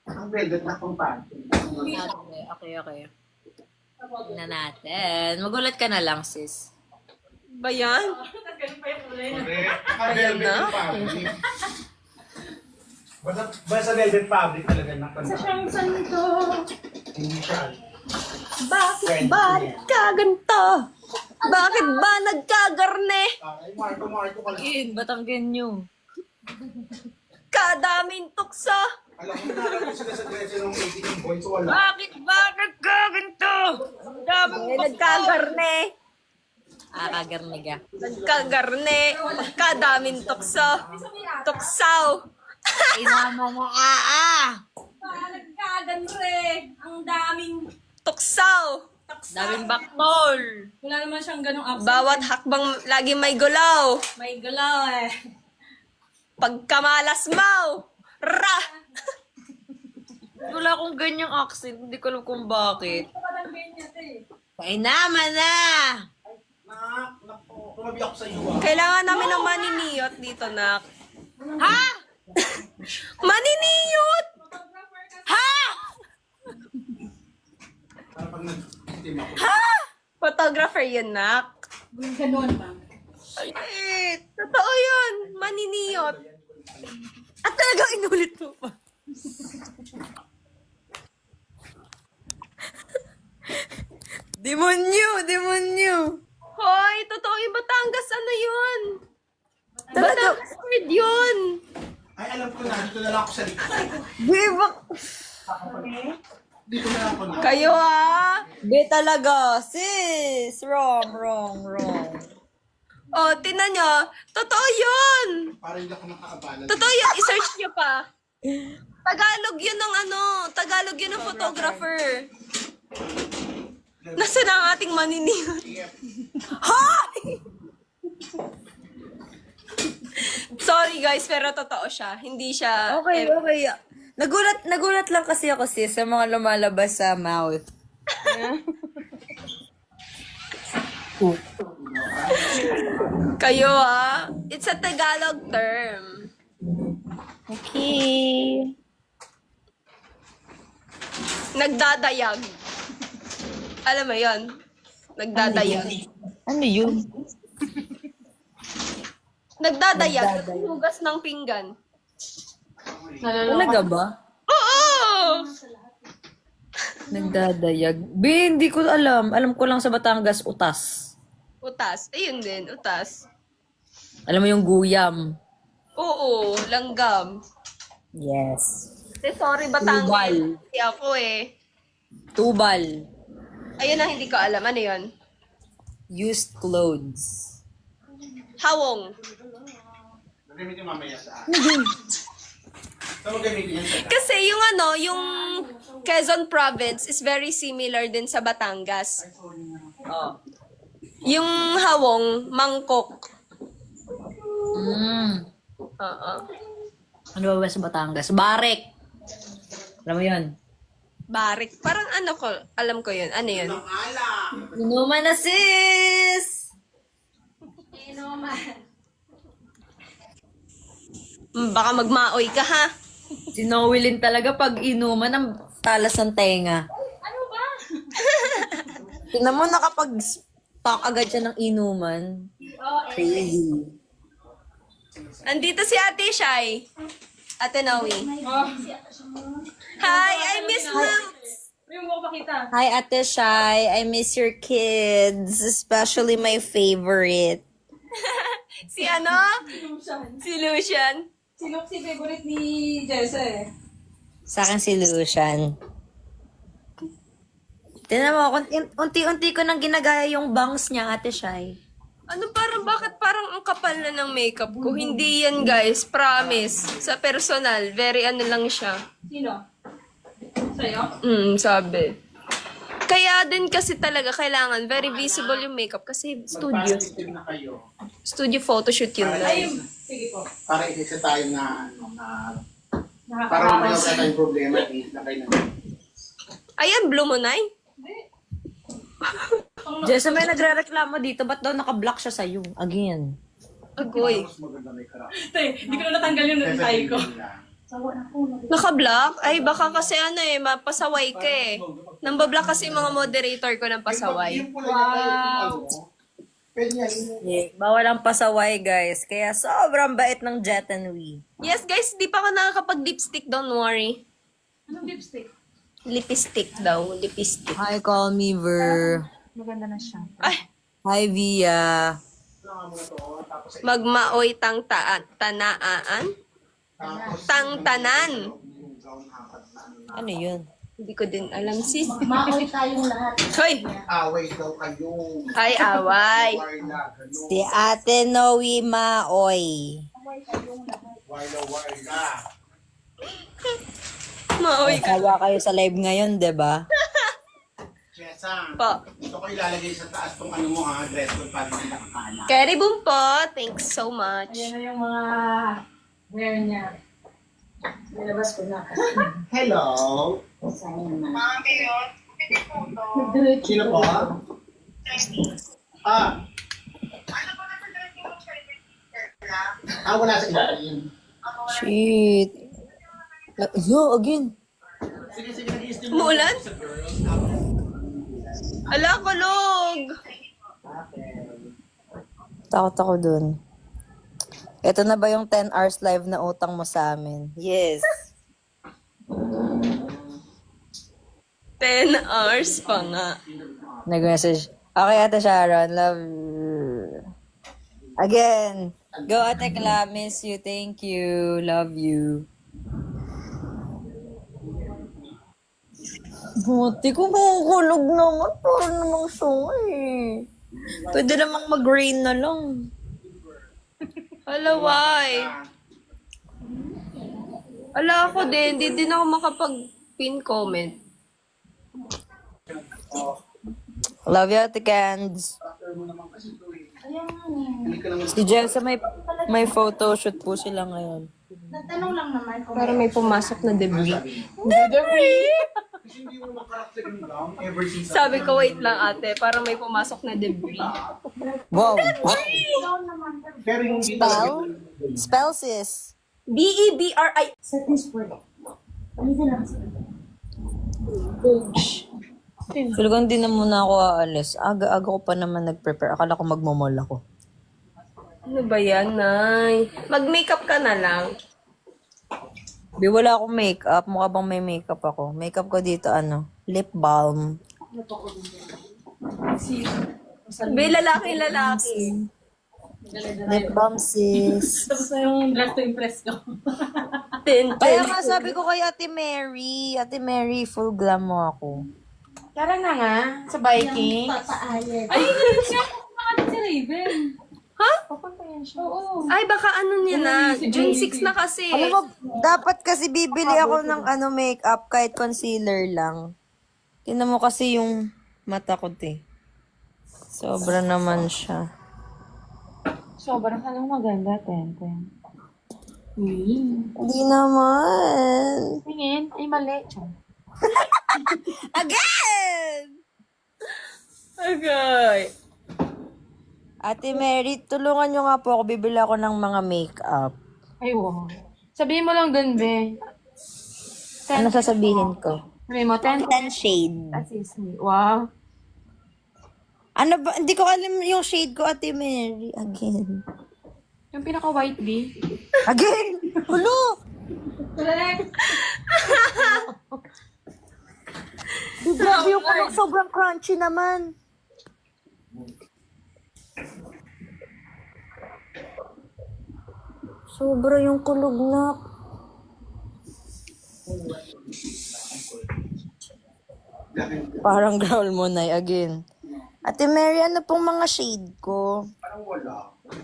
Ang velvet na kung paano. Okay. Tingnan natin. Magulat ka na lang, sis. Ba yan? Ganun pa yung kulay na. Ang velvet fabric. Basta velvet fabric talaga na Sa siyang santo. hindi siya. Bakit ba nagkaganto? Bakit ba nagkagarne? Ay, Marco ka lang. Batanggenyo. Kadaming tukso. Alam mo, nalagay sila sa dress ng 18 boys, wala. Bakit ba nagkaganto? Ang daming Nagkagarne. kagarniga. Nagkagarne. Kadaming tukso. Tuksaw. Ay, naman na Nagkaganre. Ang daming... Tuksaw. Daming baktol. Wala naman siyang ganong absent. Bawat hakbang lagi may gulaw. May galaw eh. Pagkamalas mo. Ra. Wala akong ganyang accent. Hindi ko alam kung bakit. Ay naman na! Tumabi ako sa iyo ah. Kailangan namin ng maniniyot dito, nak. Ha? Maniniyot! Ha? Para pag nag-team ako. Ha? Photographer yun, nak. Ay, totoo yun. Maniniyot. At talagang inulit mo pa. Demonyo! Demonyo! Hoy, totoo yung Batangas. Ano yun? Batangas word yun. Ay, alam ko na. Dito na lang ako sa likod. Diba? Dito na lang ako na. Kayo Be talaga. Sis. Wrong. Oh, tinan nyo. Totoo yun. Para hindi ako nakakabala. Totoo yun. I-search nyo pa. Tagalog yun ng Tagalog yun ng photographer. Nasaan ang ating maniniyot? Hi! Sorry guys, pero totoo siya. Hindi siya... Okay. Nagulat lang kasi ako sis sa mga lumalabas sa mouth. Kayo it's a Tagalog term. Okay. Nagdadayag. Alam mo yon? Nagdadayag. Ano yun? Nagdadayag. Hugas ng pinggan. Talaga ba? Oo! Nagdadayag. Be, hindi ko alam. Alam ko lang sa Batangas, utas. Utas. Ayun din, utas. Alam mo yung guyam. Oo, langgam. Yes. Sorry, Batangas. Tubal. Hindi ako Tubal. Ayun ang hindi ko alam. Ano yun? Used clothes. Hawong. Gagamitin mamaya sa akin. Saan mo gamitin yan sa akin? Kasi yung Quezon Province is very similar din sa Batangas. Yung hawong, mangkok. Oo. Ano ba sa Batangas? Barek. Alam mo yun? Barik. Parang alam ko yun. Ano yun? Ang ala! Inuman na sis! Baka magmaoy ka ha. Si Noelyn talaga pag inuman ang talas ng tenga. Ano ba? Tingnan mo nakapag-stock agad siya ng inuman. Crazy. Andito si Ate Shai. Ate Nawi. Hi, I miss Lux. Yung mo pakita. Hi Ate Shai, I miss your kids, especially my favorite. Si ano? Si Lucian. Si Luke, si favorite ni Jesse. Sa akin si Lucian. Tingnan mo, unti-unti ko nang ginagaya yung bangs niya, Ate Shai. Ano bakit parang ang kapal na ng makeup ko? Hindi yan guys, promise. Sa personal, very ano lang siya. Sino? Sa'yo? Sabi. Kaya din kasi talaga kailangan very visible yung makeup kasi studio. Magpapalitin na kayo. Studio photoshoot yun guys. Sige po. Para isa tayo na para wala tayong problema. Na kayo na. Ayan, blue mo, Nay. Jessa, may nagre-reklamo dito, ba't daw naka-block siya sa'yo? Again. Agoy. Mas maganda may karap. Hindi ko na natanggal yung tie ko. Naka-block? Ay, baka kasi mapasaway ka Nang bablock kasi yung mga moderator ko ng pasaway. Wow! Pwede yan. Bawal ang pasaway, guys. Kaya sobrang bait ng Jet and We. Yes, guys, di pa ako nakakapag-lipstick, don't worry. Anong lipstick? Lipstick daw, lipstick. Hi, call me Ver. Maganda na siya. Ay, Hi, Via. magmaoy tanaan? Tangtanan. Ano yun? Hindi ko din alam, sis. Maoy tayong lahat. Hoy! Away daw kayo. Ay, away. Warla, ganun. Si Ate Noe Maoy. Warla. Maoy ka. Kawa kayo sa live ngayon, di ba? Jessa, Po. ito ko ilalagay sa taas tong ano mo dress code para hindi nakakala. Kerry Boom po. Thanks so much. Yan na yung mga wear niya. Hello? Sino po? Wala sa ibahin. Shit. Yo, again. Umuulan? Ala, kulog! Takot ako dun. Ito na ba yung 10 hours live na utang mo sa amin? Yes. 10 hours pa nga. Nag-message. Okay, Ate Sharon. Love you. Again. Go, Ate Kla. Miss you. Thank you. Love you. Buti ko makukulog naman. Para namang sunga eh. Pwede namang mag-rain na lang. Hala, why? Ala, ako din. Di din ako makapag-pin comment. Love you, Ate Cands. Si Jensa may photo shoot po sila ngayon. Para may pumasok na debris. Sabi ko, wait lang ate. Para may pumasok na debris. Wow. Pero yung Spell? Spell, sis. B-E-B-R-I. Feel ko hindi na muna ako aalis. Aga-aga ko pa naman nag-prepare. Akala ko magmamall ako. Ano ba yan, Nay? Mag-makeup ka na lang. Di wala akong makeup. Mukha bang may makeup ako. Makeup ko dito, lip balm. Be, lalaki. Lip balm, sis. Tapos na yung dress to impress ko. Kaya nga sabi ko kay Ate Mary, full glam mo ako. Tara na nga, sa biking. Ay, ganun siya. Nakatid si Raven. Papunta yan siya. Oo. Ay, baka ano niya na. June 6 na kasi. Alam mo, dapat kasi bibili ako ng makeup kahit concealer lang. Tingnan mo kasi yung mata ko, te. Sobra naman siya. Sobrang maganda, Tenten. Hindi naman. Tingin, ay mali. Again! Okay. Ate Mary, tulungan nyo nga po ako. Bibili ako ng mga makeup. Ay, wow. Sabihin mo lang dun, Be. Ano sasabihin ko? Sabihin mo, 10 shade. assist me. Wow. Ano ba? Hindi ko alam yung shade ko, Ate Mary. Again. Yung pinaka-white, B. Again! Hulo! Grabe yung kulog. Sobrang crunchy naman. Sobra yung kulog na. Parang growl mo na again. Ate Mary, ano pong mga shade ko?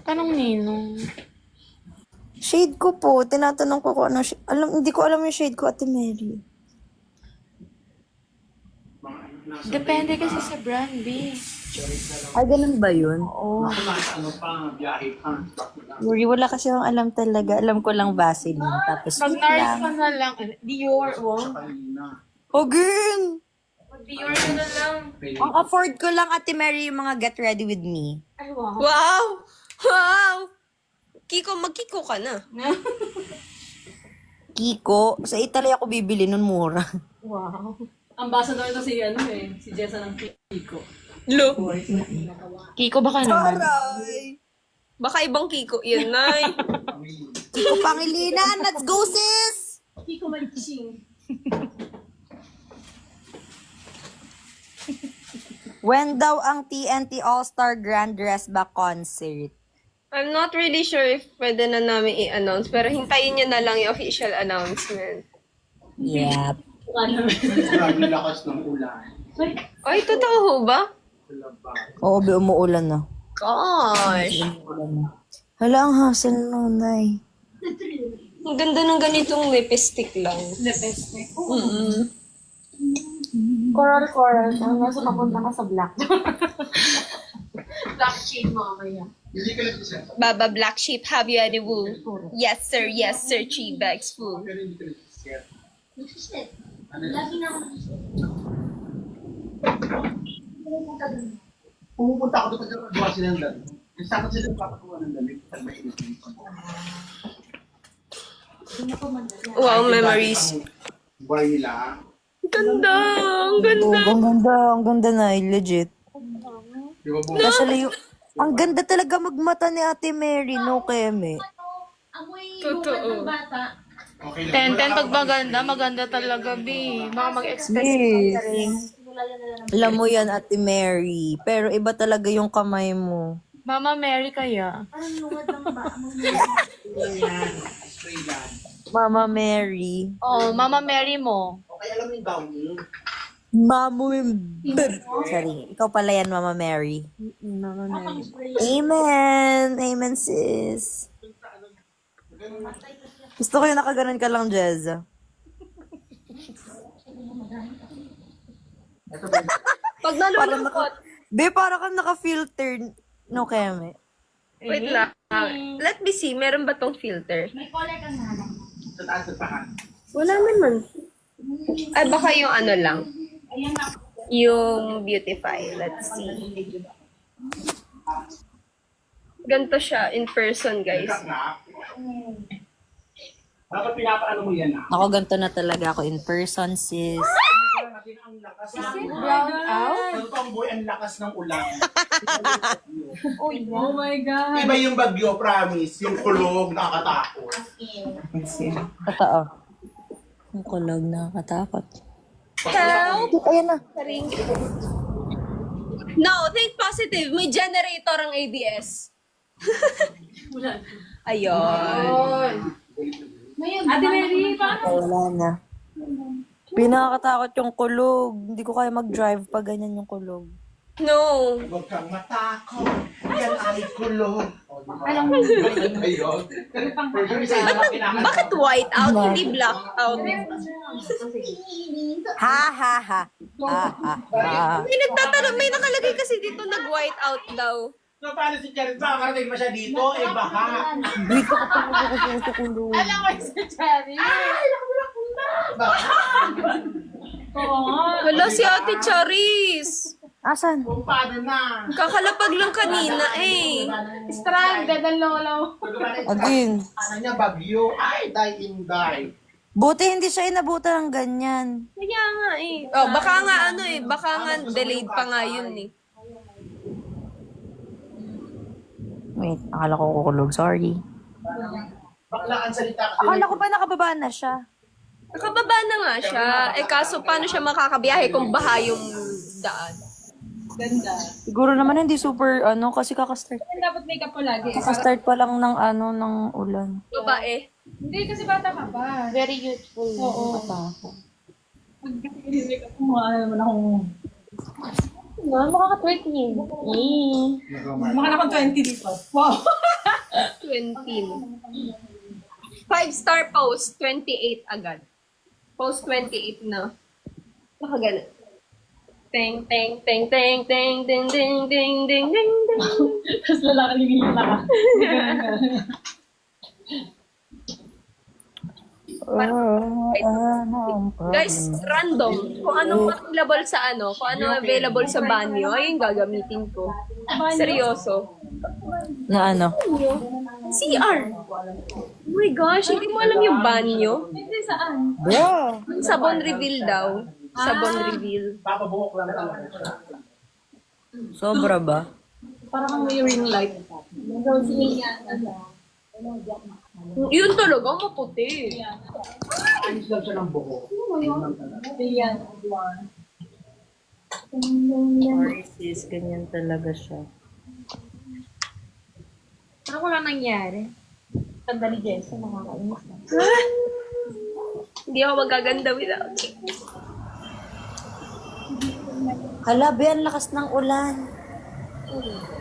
Tanong Ninong. Shade ko po. Tinatanong ko kung ano shade. Hindi ko alam yung shade ko, Ate Mary. Depende kasi sa brand, B. Ay, ganun ba yun? Oo. Mary, wala kasi akong alam talaga. Alam ko lang Vaseline. Tapos, Pag wait NARS lang. ka na lang, Dior, wow. Again! Pag Dior ka na lang. Ang afford ko lang, Ate Mary, yung mga Get Ready With Me. Ay, wow. Wow! Wow! Kiko, magkiko ka na. Kiko, sa Italy ako bibili nun mura. Wow. Ambassador ito si Jessa ng Kiko. Lo. Kiko baka naman. Baka ibang Kiko yan, Nay. Kiko Pangilinan, let's go sis! Kiko Manching. When daw ang TNT All-Star Grand Dress Back Concert? I'm not really sure if pwede na namin i-announce, pero hintayin niyo na lang yung official announcement. Yep. Grabe lakas ng ulan. Ay, totoo ho ba? Oo, umuulan na. Gosh! Hala, ang hassle nun, Nay. Ang ganda ng ganitong lipstick lang. Coral. Hanggang sa papunta ka sa black. black shade mamaya. Hindi ka lang isa. Baba Black Sheep, have you any wool? Yes, sir. Yes, sir. 3 bags full. Pero hindi ka lang isa. Ano Pumupunta ako doon pag gawa sila ng damit. Sakot sila papakuha ng damit pag mainit dito. Wow, memories. Buhay nila. Ganda! Ang ganda! Ang ganda na, legit. Di ba po? Actually, ang ganda talaga magmata ni Ate Mary, no, Keme. Totoo. Okay lang. 10-10 pag maganda talaga, B. Baka mag-expect Yes. Alam mo yan, Ate Mary. Pero iba talaga yung kamay mo. Mama Mary kaya. Spray lang. Mama Mary. Oh, Mama Mary mo. Okay, alam mo yung gown niyo. Sorry. Ikaw pala yan, Mama Mary. Mama Mary. Amen. Amen, sis. Gusto ko yung nakaganon ka lang, Jezza. Pag nalulungkot, Be, para kang naka-filter, no, Keme? wait lang. Let me see, meron ba tong filter? Sa taas at pahan. Wala naman. Ay, baka yung ano lang. Yung Beautify. Let's see. Ganto siya in person, guys. Dapat pinapaano mo yan na. Ako, ganito na talaga ako in person, sis. Ang lakas ng ulan. Ano to ang boy, ang lakas ng ulan. Oh my God. Iba yung bagyo, promise. Yung kulog, nakakatakot. Totoo. Ang kulog, nakakatakot. Help! Ayan na. No, think positive. May generator ang ABS. Ayun. Ate Mary, paano? Wala na. Pinakatakot yung kulog. Hindi ko kaya mag-drive pag ganyan yung kulog. No. Huwag kang matakot. Yan ay kulog. Alam mo. Ayun. Bakit white out, hindi black out? Ha, ha, ha. Ha, ha, ha. May nagtatanong, may nakalagay kasi dito nag-white out daw. So, paano si Charis? Baka karating pa siya dito? Eh, baka. Hindi ko kapag sa kulog. Wala si Ate Charis. Asan? Kung paano na. Kakalapag lang kanina eh. Stranded ang lola mo. Again. Ano niya, bagyo. Ay, die in die. Buti hindi siya inabutan ng ganyan. Kaya nga eh. Oh, baka nga ano eh. Baka nga delayed pa nga yun eh. Wait, akala ko kukulog. Sorry. Bakla ang salita kasi. Akala ko pa nakababa na siya. Nakababa na nga siya. Eh kaso paano siya makakabiyahe kung baha yung daan? Ganda. Siguro naman hindi super, kasi kakastart. Dapat makeup ko lagi. Kakastart pa lang ng, ng ulan. Babae. Hindi, kasi bata ka pa. Very youthful. Oo. Makeup mo, naman akong... Makaka-13. Maka na akong 20 dito. Wow. 20. 5-star post, 28 agad. Post 28 na. Nakagana. Teng, teng, teng, teng, teng, ding, ding, ding, ding, ding, ding. Tapos lalaki nilila ka. Guys, random. Kung anong available sa kung ano available sa banyo, ayun gagamitin ko. Seryoso. Na ano? CR. Oh my gosh, hindi mo alam yung banyo? Hindi, saan? Bro! Sabon reveal daw. Sabon reveal. Papabuhok lang talaga siya. Sobra ba? Parang may ring light. Yun talaga, maputi. Ayos lang siya ng buhok. Sorry sis, ganyan talaga siya. Parang wala nangyari. Tanda ni Jessa, makakainis na. Hindi ako magaganda without it. Hala, be, ang lakas ng ulan.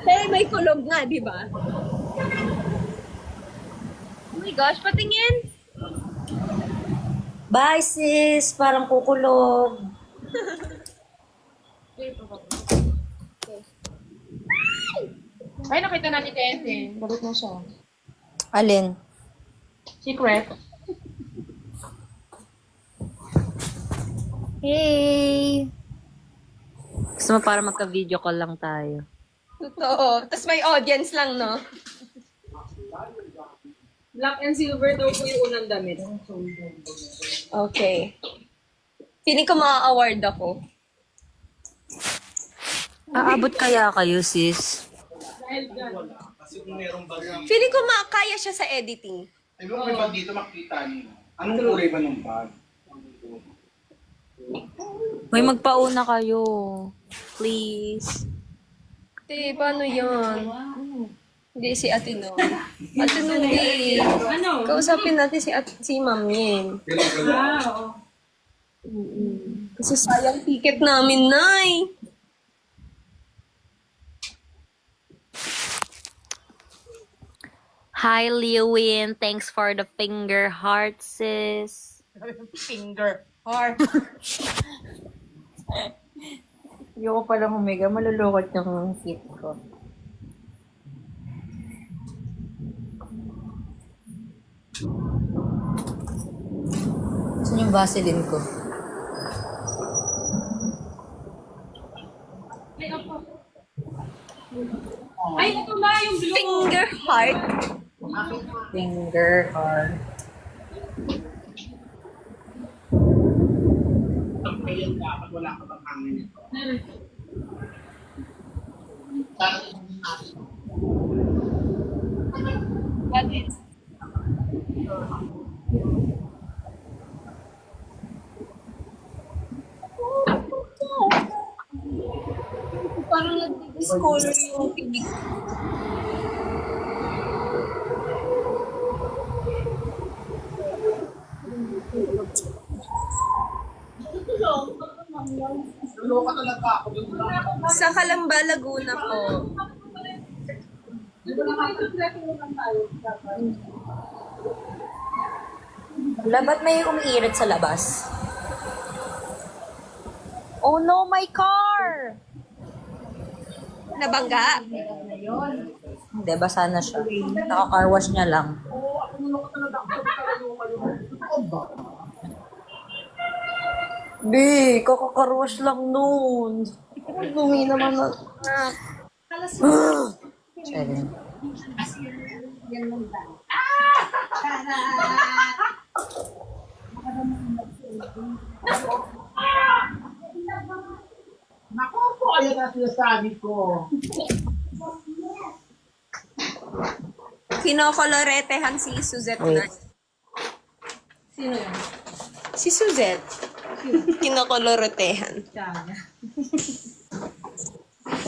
Hey, may kulog nga, di ba? Oh my gosh, patingin! Bye sis, parang kukulog. Ay, nakita natin kay Enten. Galit na siya. Alin? Secret. Hey! Gusto mo para magka-video call lang tayo. Totoo. Tapos may audience lang, no? Black and silver daw po yung unang damit. Okay. Feeling ko ma-award ako. Aabot kaya kayo, sis? Feeling ko kaya siya sa editing. Ay, may bag dito makita niyo. Anong kulay ba ng bag? May magpauna kayo. Please. Te, paano yan? Hindi, si Ate No. Ate No, hindi. Ano? Kausapin natin si Ma'am Yen. Oo. Kasi sayang ticket namin, Nay. Hi, Lewin. Thanks for the finger heart, sis. Finger. Heart. Ayoko palang humiga. Malulukot yung feet ko. Saan yung Vaseline ko? Ay, ito ba yung blue? Finger heart. Finger heart. Ayan dapat wala ka bang hangin nito. Parang nag-discolor yung tibig. Luloka talaga ako dun. Sa Calamba, Laguna po. Wala, ba't may umiirit sa labas? Oh no, my car! Nabangga. Hindi, basa na siya. Naka-car wash niya lang. Be, kaka-car wash lang noon. Dumi naman na. Sorry. Naku po, ayan na sinasabi ko. Kinokoloretehan si Suzette na. Wait. Sino yan? Si Suzette. Kinokoloretehan.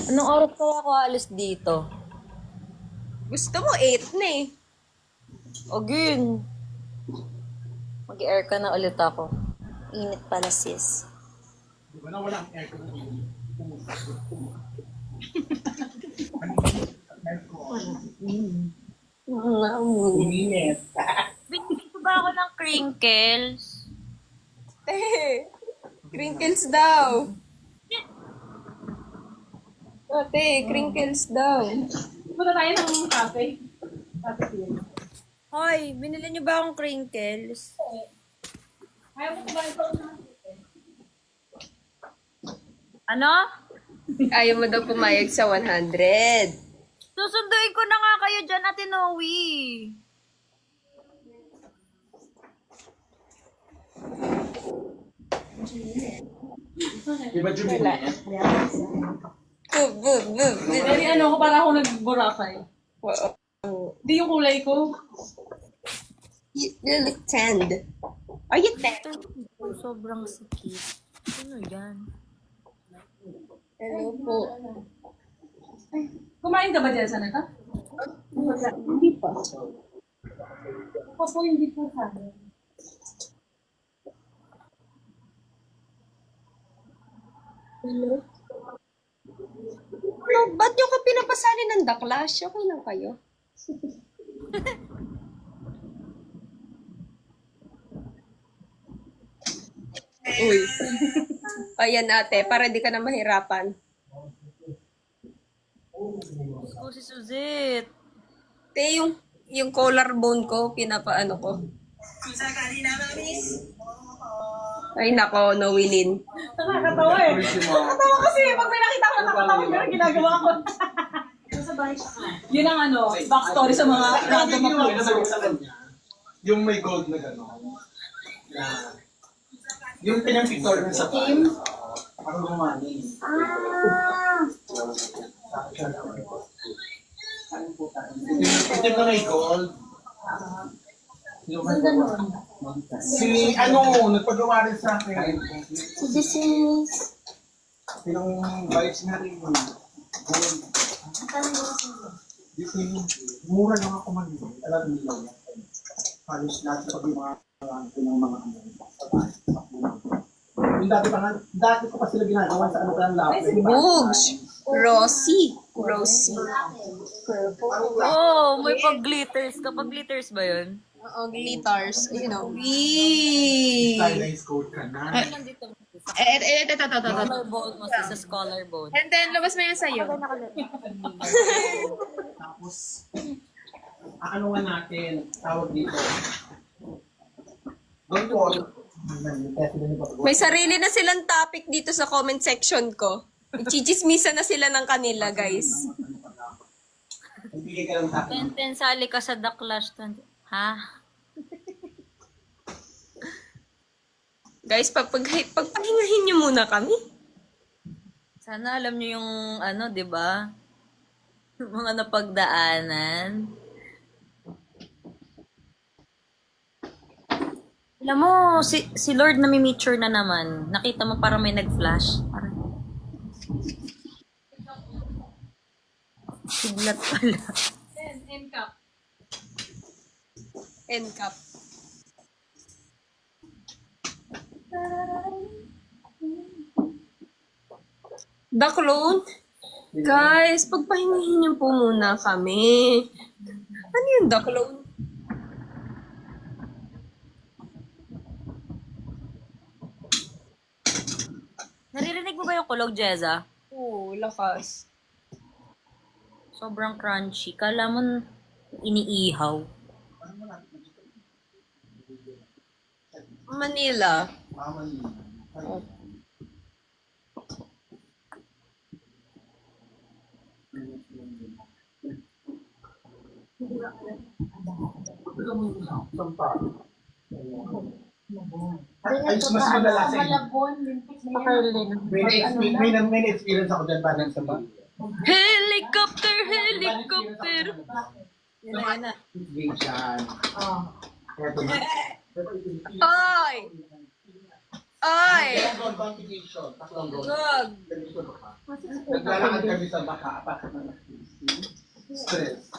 Anong oras kaya ako alis dito? Gusto mo 8 na eh. Again. Mag-air ka na ulit ako. Init pala, sis. Di ba na walang aircon na yun? Uminit. Binigyan ko ba ako ng crinkles? Crinkles daw. Ate, crinkles daw. Punta tayo ng cafe. Hoy, binili niyo ba akong crinkles? Ayaw mo ba ito? Ano? Ayaw mo daw pumayag sa 100. Susunduin ko na nga kayo dyan, Ate Noe. Di ba Jubilin? Very ano ko, para ako nag-Boracay. Hindi yung kulay ko. You look tanned. Are you tanned? Sobrang sikip. Ano yan? Hello po. Kumain ka ba dyan, Sanata? Hindi pa. Ako po hindi po kaya. Hello? Ano, ba't yung ka pinapasali ng daklas? Okay lang kayo? Uy. Ayan ate, para di ka na mahirapan. ko si Suzette. Te, yung collarbone ko, pinapaano ko. Ay, nako, Noelin. Nakakatawa eh. Nakakatawa kasi pag may nakita ko nakakatawa na ginagawa ko. Yun ang ano, backstory sa mga random uploads. Yung may gold na gano'n. Yung pinang-picture sa team. Parang gumani. Itim na may gold. Si nagpagawa rin sa akin. So this is... Pinang-bites na rin yun. Mura lang ako man yun. Alam nila yan. Halos lahat sa pag-mga yung dati ko pa sila ginagawa sa ano kayang lapis. Bugs! Rosy. Oh, may pag-glitters. Kapag glitters ba yun? Oo, glitters. You know. Wee! Stylized coat ka na. Ito. Collarbone mo sa collarbone. And then, labas mo yan sa'yo. Tapos, ano nga natin, tawag dito. Don't worry. May sarili na silang topic dito sa comment section ko. Chichismisa na sila ng kanila, guys. Ibigay ka lang sa akin. Tenten, sali ka sa The Clash. Ha? Guys, pagpahingahin nyo muna kami. Sana alam nyo yung ano, di ba? Mga napagdaanan. Alam mo, si Lord nami-meteor na naman. Nakita mo parang may nag-flash. Parang... Siglat pala. N-cup. The clone? Guys, pagpahingahin niyo po muna kami. Ano yung the clone? Naririnig mo ba yung kulog, Jeza? Oo, lakas. Sobrang crunchy. Kala mo iniihaw. Manila. Ayos mas madala sa inyo. May experience ako dyan parang sa ba? Helicopter! Yan na. Yan. Eto na. Oy! Oy! Tatlong competition. Tatlong gold. Gag! Naglalakad kami sa baka. Apat na stress.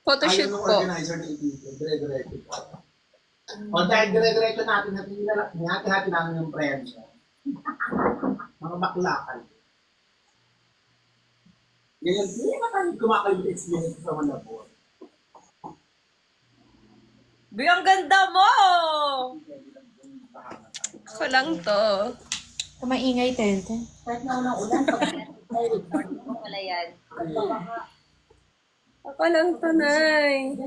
Photoshoot Ayaw ng po. organizer na ipito. Dire-diretso. O dahil dire-diretso natin, hati-hati namin yung premyo. Mga baklakan. Ganyan, hindi na kami kumakalit experience sa Malabon. Bi, ang ganda mo! Ako lang to. Kumaingay, Tenten. Ako lang to, Nay.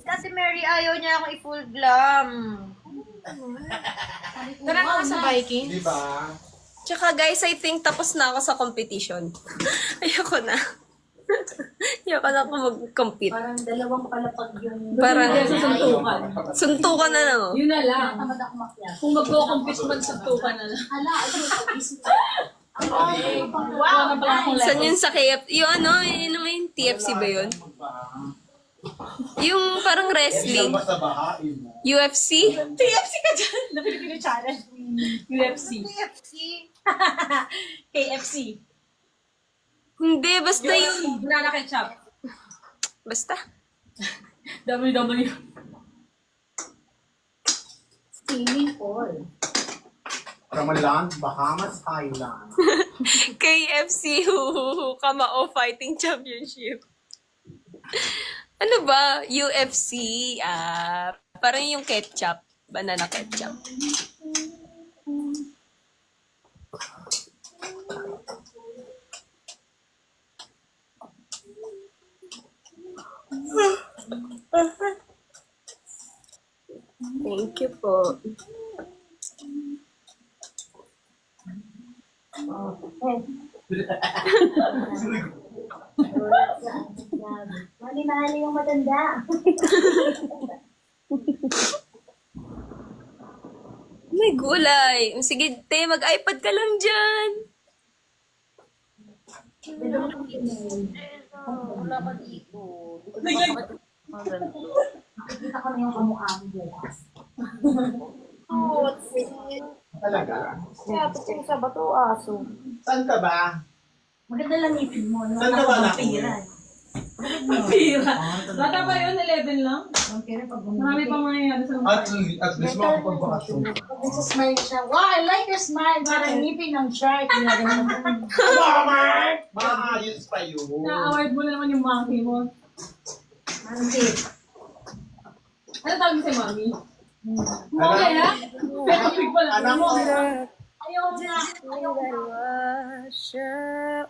Kasi Mary, ayaw niya akong i-full glam. Tara na sa biking. Di ba? Tsaka guys, I think tapos na ako sa competition. Ayoko na. Ayoko na ako mag-compete. Parang dalawang palapag yung... Parang Suntukan. suntukan na no. Yun na lang. Kung mag-compete man, suntukan na lang. Wala na pala akong Saan yun sa KFC? Yung ano, yun naman yung TFC ba yun? Yung parang wrestling. Hindi sa bahain mo. UFC? TFC ka dyan! Na Filipino Channel. UFC. KFC. Hindi, basta yun. Banana ketchup. Basta. WW. Swimming pool. Ramalan, Bahamas Island. KFC Kamao Fighting Championship. Ano ba? UFC. Parang yung ketchup. Banana ketchup. Thank you po. Mali-mali yung matanda. May gulay. Sige, te, mag-iPad ka lang dyan. Kita ko na yung kamukha mo bukas. Talaga? Kaya ito yung sa bato, aso. Saan ka ba? Maganda lang ipin mo. Saan ka ba na? Bata pa yun, 11 lang. Marami pa mangyayari sa mga. At least makapagbakasyon. Nagsasmile siya. Wow, I like your smile. Parang ngipin ng shark. Maayos pa yun. Na-award mo na naman yung monkey mo. Parang cute. Ano tawag mo si mommy? Alam, Okay, ha? Pero big pala. anak mo, Ayaw na. Wash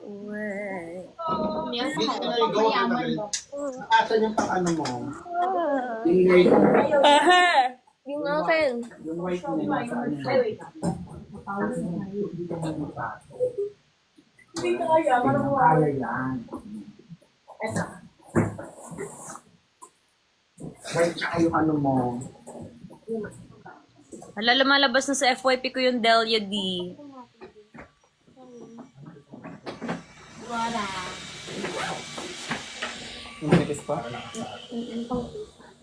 away. dito na yung gawa ng tagal. Asan yung pang ano mo? Yung white. Aha! Yung akin. Yung white na yun. Hindi ka kaya. Kaya yan. White tsaka yung ano mo. Hala, lumalabas na sa FYP ko yung Delia D.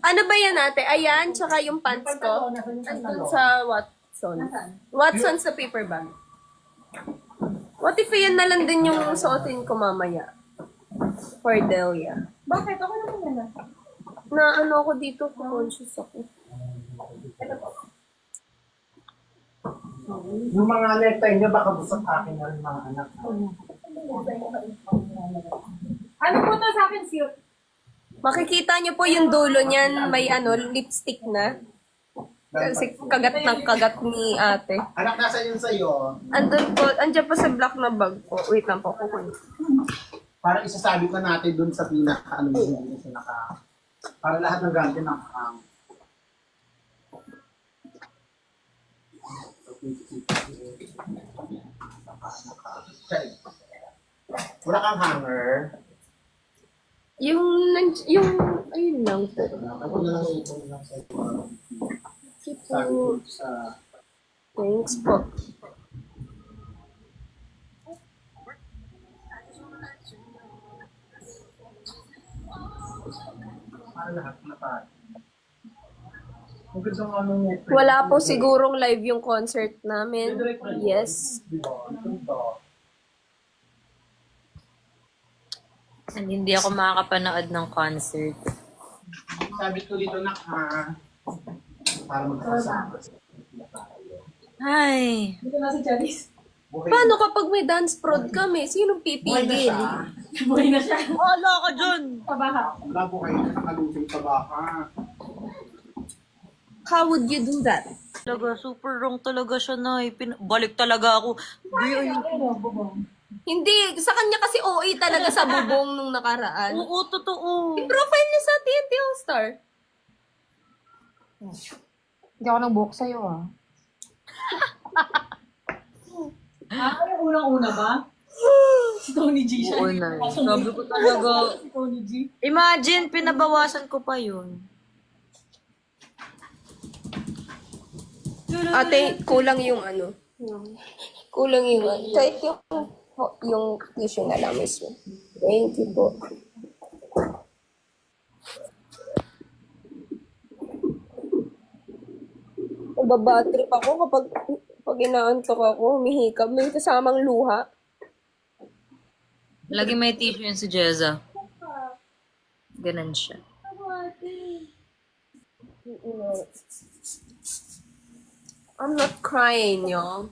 Ano ba yan ate? Ayan, tsaka yung pants ko. Andun sa Watson. Watson sa paper bag. What if yan na lang din yung suotin ko mamaya? For Delia. Bakit? Ako naman na. Na ano ako dito, conscious ako. Yung mga necktie niya, baka gusto sa akin na rin mga anak. Ano po to sa akin, Sir? Makikita niyo po yung dulo niyan, may ano, lipstick na. Kasi kagat ng kagat ni ate. Anak, nasa yun sa'yo? Andun po, andyan po sa black na bag po. Wait lang po, kukunin. Para isasabit na natin dun sa pinaka, ano yung hindi siya naka... Para lahat ng gamit ng wala kang hanger. Yung, ayun lang po. Ako na lang ito lang sa Sabi sabi ko sa... Thanks po. Para lahat na tayo. Ang ganda nga nung necktie. Wala po sigurong live yung concert namin. Yes. Diba? Ang ganda. And hindi ako makakapanood ng concert. Sabi ko dito na para magkasama. Ay. Dito na si Charis. Paano kapag may dance prod kami? Sinong pipigil? Buhay na siya. Wala ka dyan. Pabaha. Wala po kayo nakalusing pa baka. How would you do that? Talaga, super wrong talaga siya na. Balik talaga ako. Hindi, sa kanya kasi OA talaga sa bubong nung nakaraan. Oo, totoo. Yung profile niya sa TNT All-Star. Hindi ako nag-book sa'yo, ah. Yung unang-una ba? Si Tony G siya. Oo na. Sabi ko talaga. Si Tony G. Imagine, pinabawasan ko pa yun. Ate, kulang yung ano. Kulang yung ano. Kahit yung tissue na lang mismo. Thank you po. Nababatrip ako kapag inaantok ako, humihikab. May kasamang luha. Lagi may tissue yun si Jeza. Ganun siya. I'm not crying, y'all.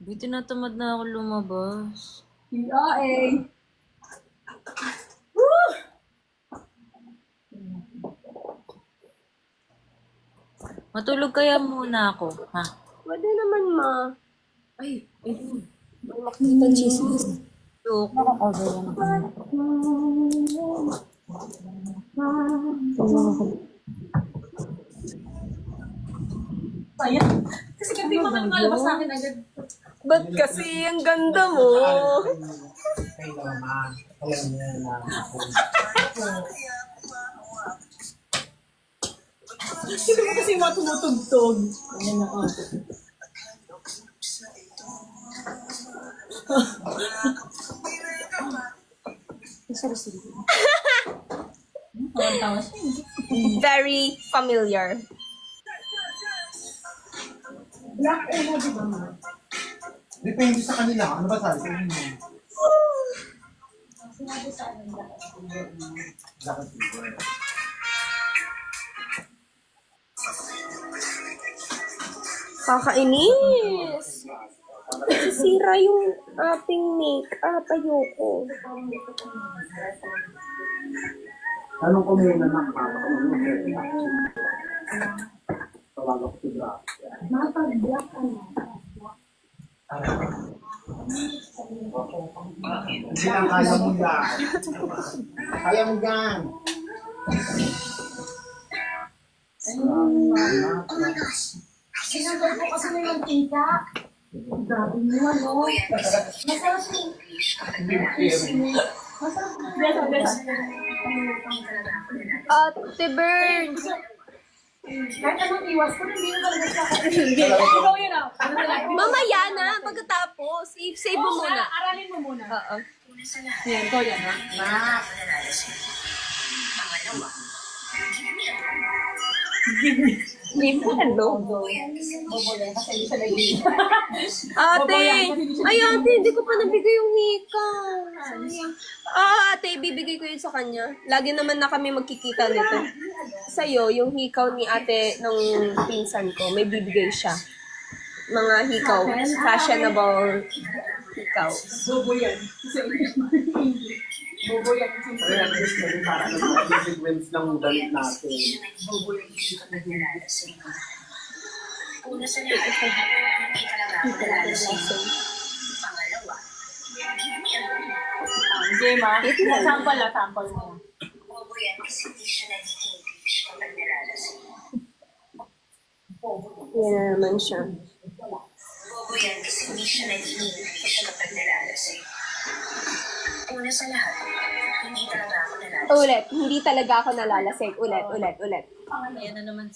Buti natamad na ako lumabas. PIA. Matulog kaya muna ako, ha? Pwede naman, ma. Ay, ayun. May makita chismis. Joke. masaya. Kasi kasi malabas sa akin agad. Ba't kasi ang ganda mo? Kayo naman. Alam niya na ako. Hindi ko kasi mga tumutugtog. Ayan na, oh. Tawa siya. Very familiar. Depende sa kanila. Ano ba sabi? Sa inyo? Dapat fever. Kakainis! Sira yung ating make-up. Ayoko. Tanong ko muna na tawag ako si Bra. Hindi lang kaya mo yan. Kaya mo yan. Sinagay ko kasi may mantika. Grabe mo, ano? Masarap yung Ate Burns! kahit anong iwas ko, hindi mo talaga siya. Ikaw yun ah. Mamaya na, pagkatapos. Save mo muna. Aralin mo muna. Oo. Yan, ikaw yan ha. Hello? Ate! Ay, ate, hindi ko pa nabigay yung hika. Ate, ibibigay ko yun sa kanya. Lagi naman na kami magkikita nito. Sa'yo, yung hikaw ni ate ng pinsan ko, may bibigay siya. Mga hikaw, fashionable hikaw. Bobo yan. Bobo yan. Kaya gusto mo para mag-sequence lang yung damit natin. Una sa lahat, hindi talaga ako nalalasing. Pangalawa, give me a Game ah. Sample ah, sample mo. bobo yan kasi hindi siya nag-English kapag nalalasing. Yan na naman siya. Bobo yan kasi hindi siya nag-English kapag nalalasing. Una sa lahat, hindi talaga ako nalalasing. Ulit, hindi talaga ako nalalasing. Ulit.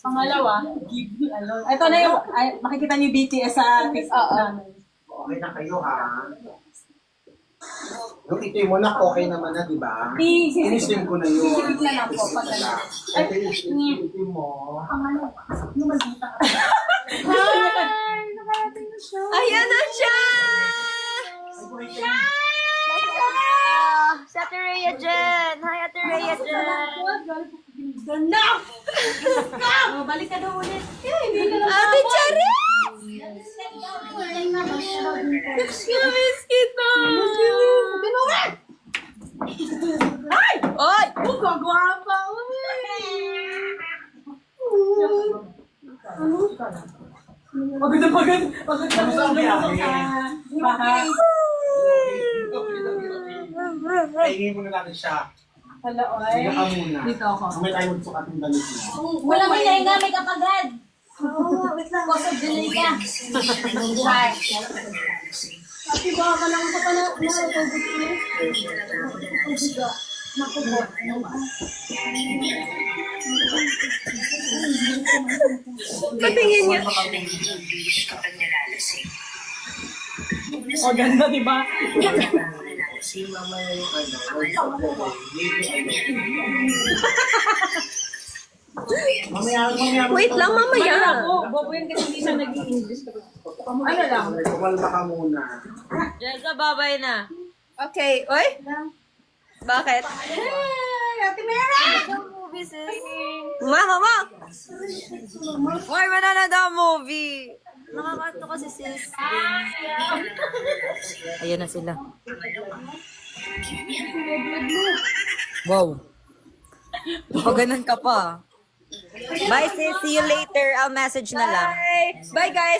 Pangalawa, give me alone. Ito na yung, makikita niyo BTS sa TikTok namin. Okay na kayo ha. Yung itim mo na okay naman na, di ba? Inislim ko na yun. Sisilip na lang po. Ito yung itim mo. Ayan na siya! Si Ate Rhea dyan! Hi, Ate Rhea dyan! Balik ka daw ulit. Ate Charis! Namiss kita! Ay! Oy! Gagwapa! Pagod na pagod. Pagod na Gusto ang biyahe. bahay. Kaingin muna natin siya. Hala, oy. Sige ka muna. Dito ako. Mamaya tayo magsukat ng damit mo. Walang hinay nga, may kapagad. Wait lang. Kusog delay ka. Ate, baka ka lang sa pala. Patingin niya. English kapag nalalasing. O, ganda, di ba? Mamaya yung ano. Mamaya. Wait lang, mamaya. Bobo yan kasi hindi siya nag-i-English. Ano lang? Kumalma ka muna. Jessa, babay na. Okay, oy? Bakit? Ate Mera! Mama! Uy, mananood ako movie. Nakakato kasi sis. Ayan na sila. Wow. Paganan ka pa. Bye sis, see you later. I'll message na lang. Bye! Bye guys!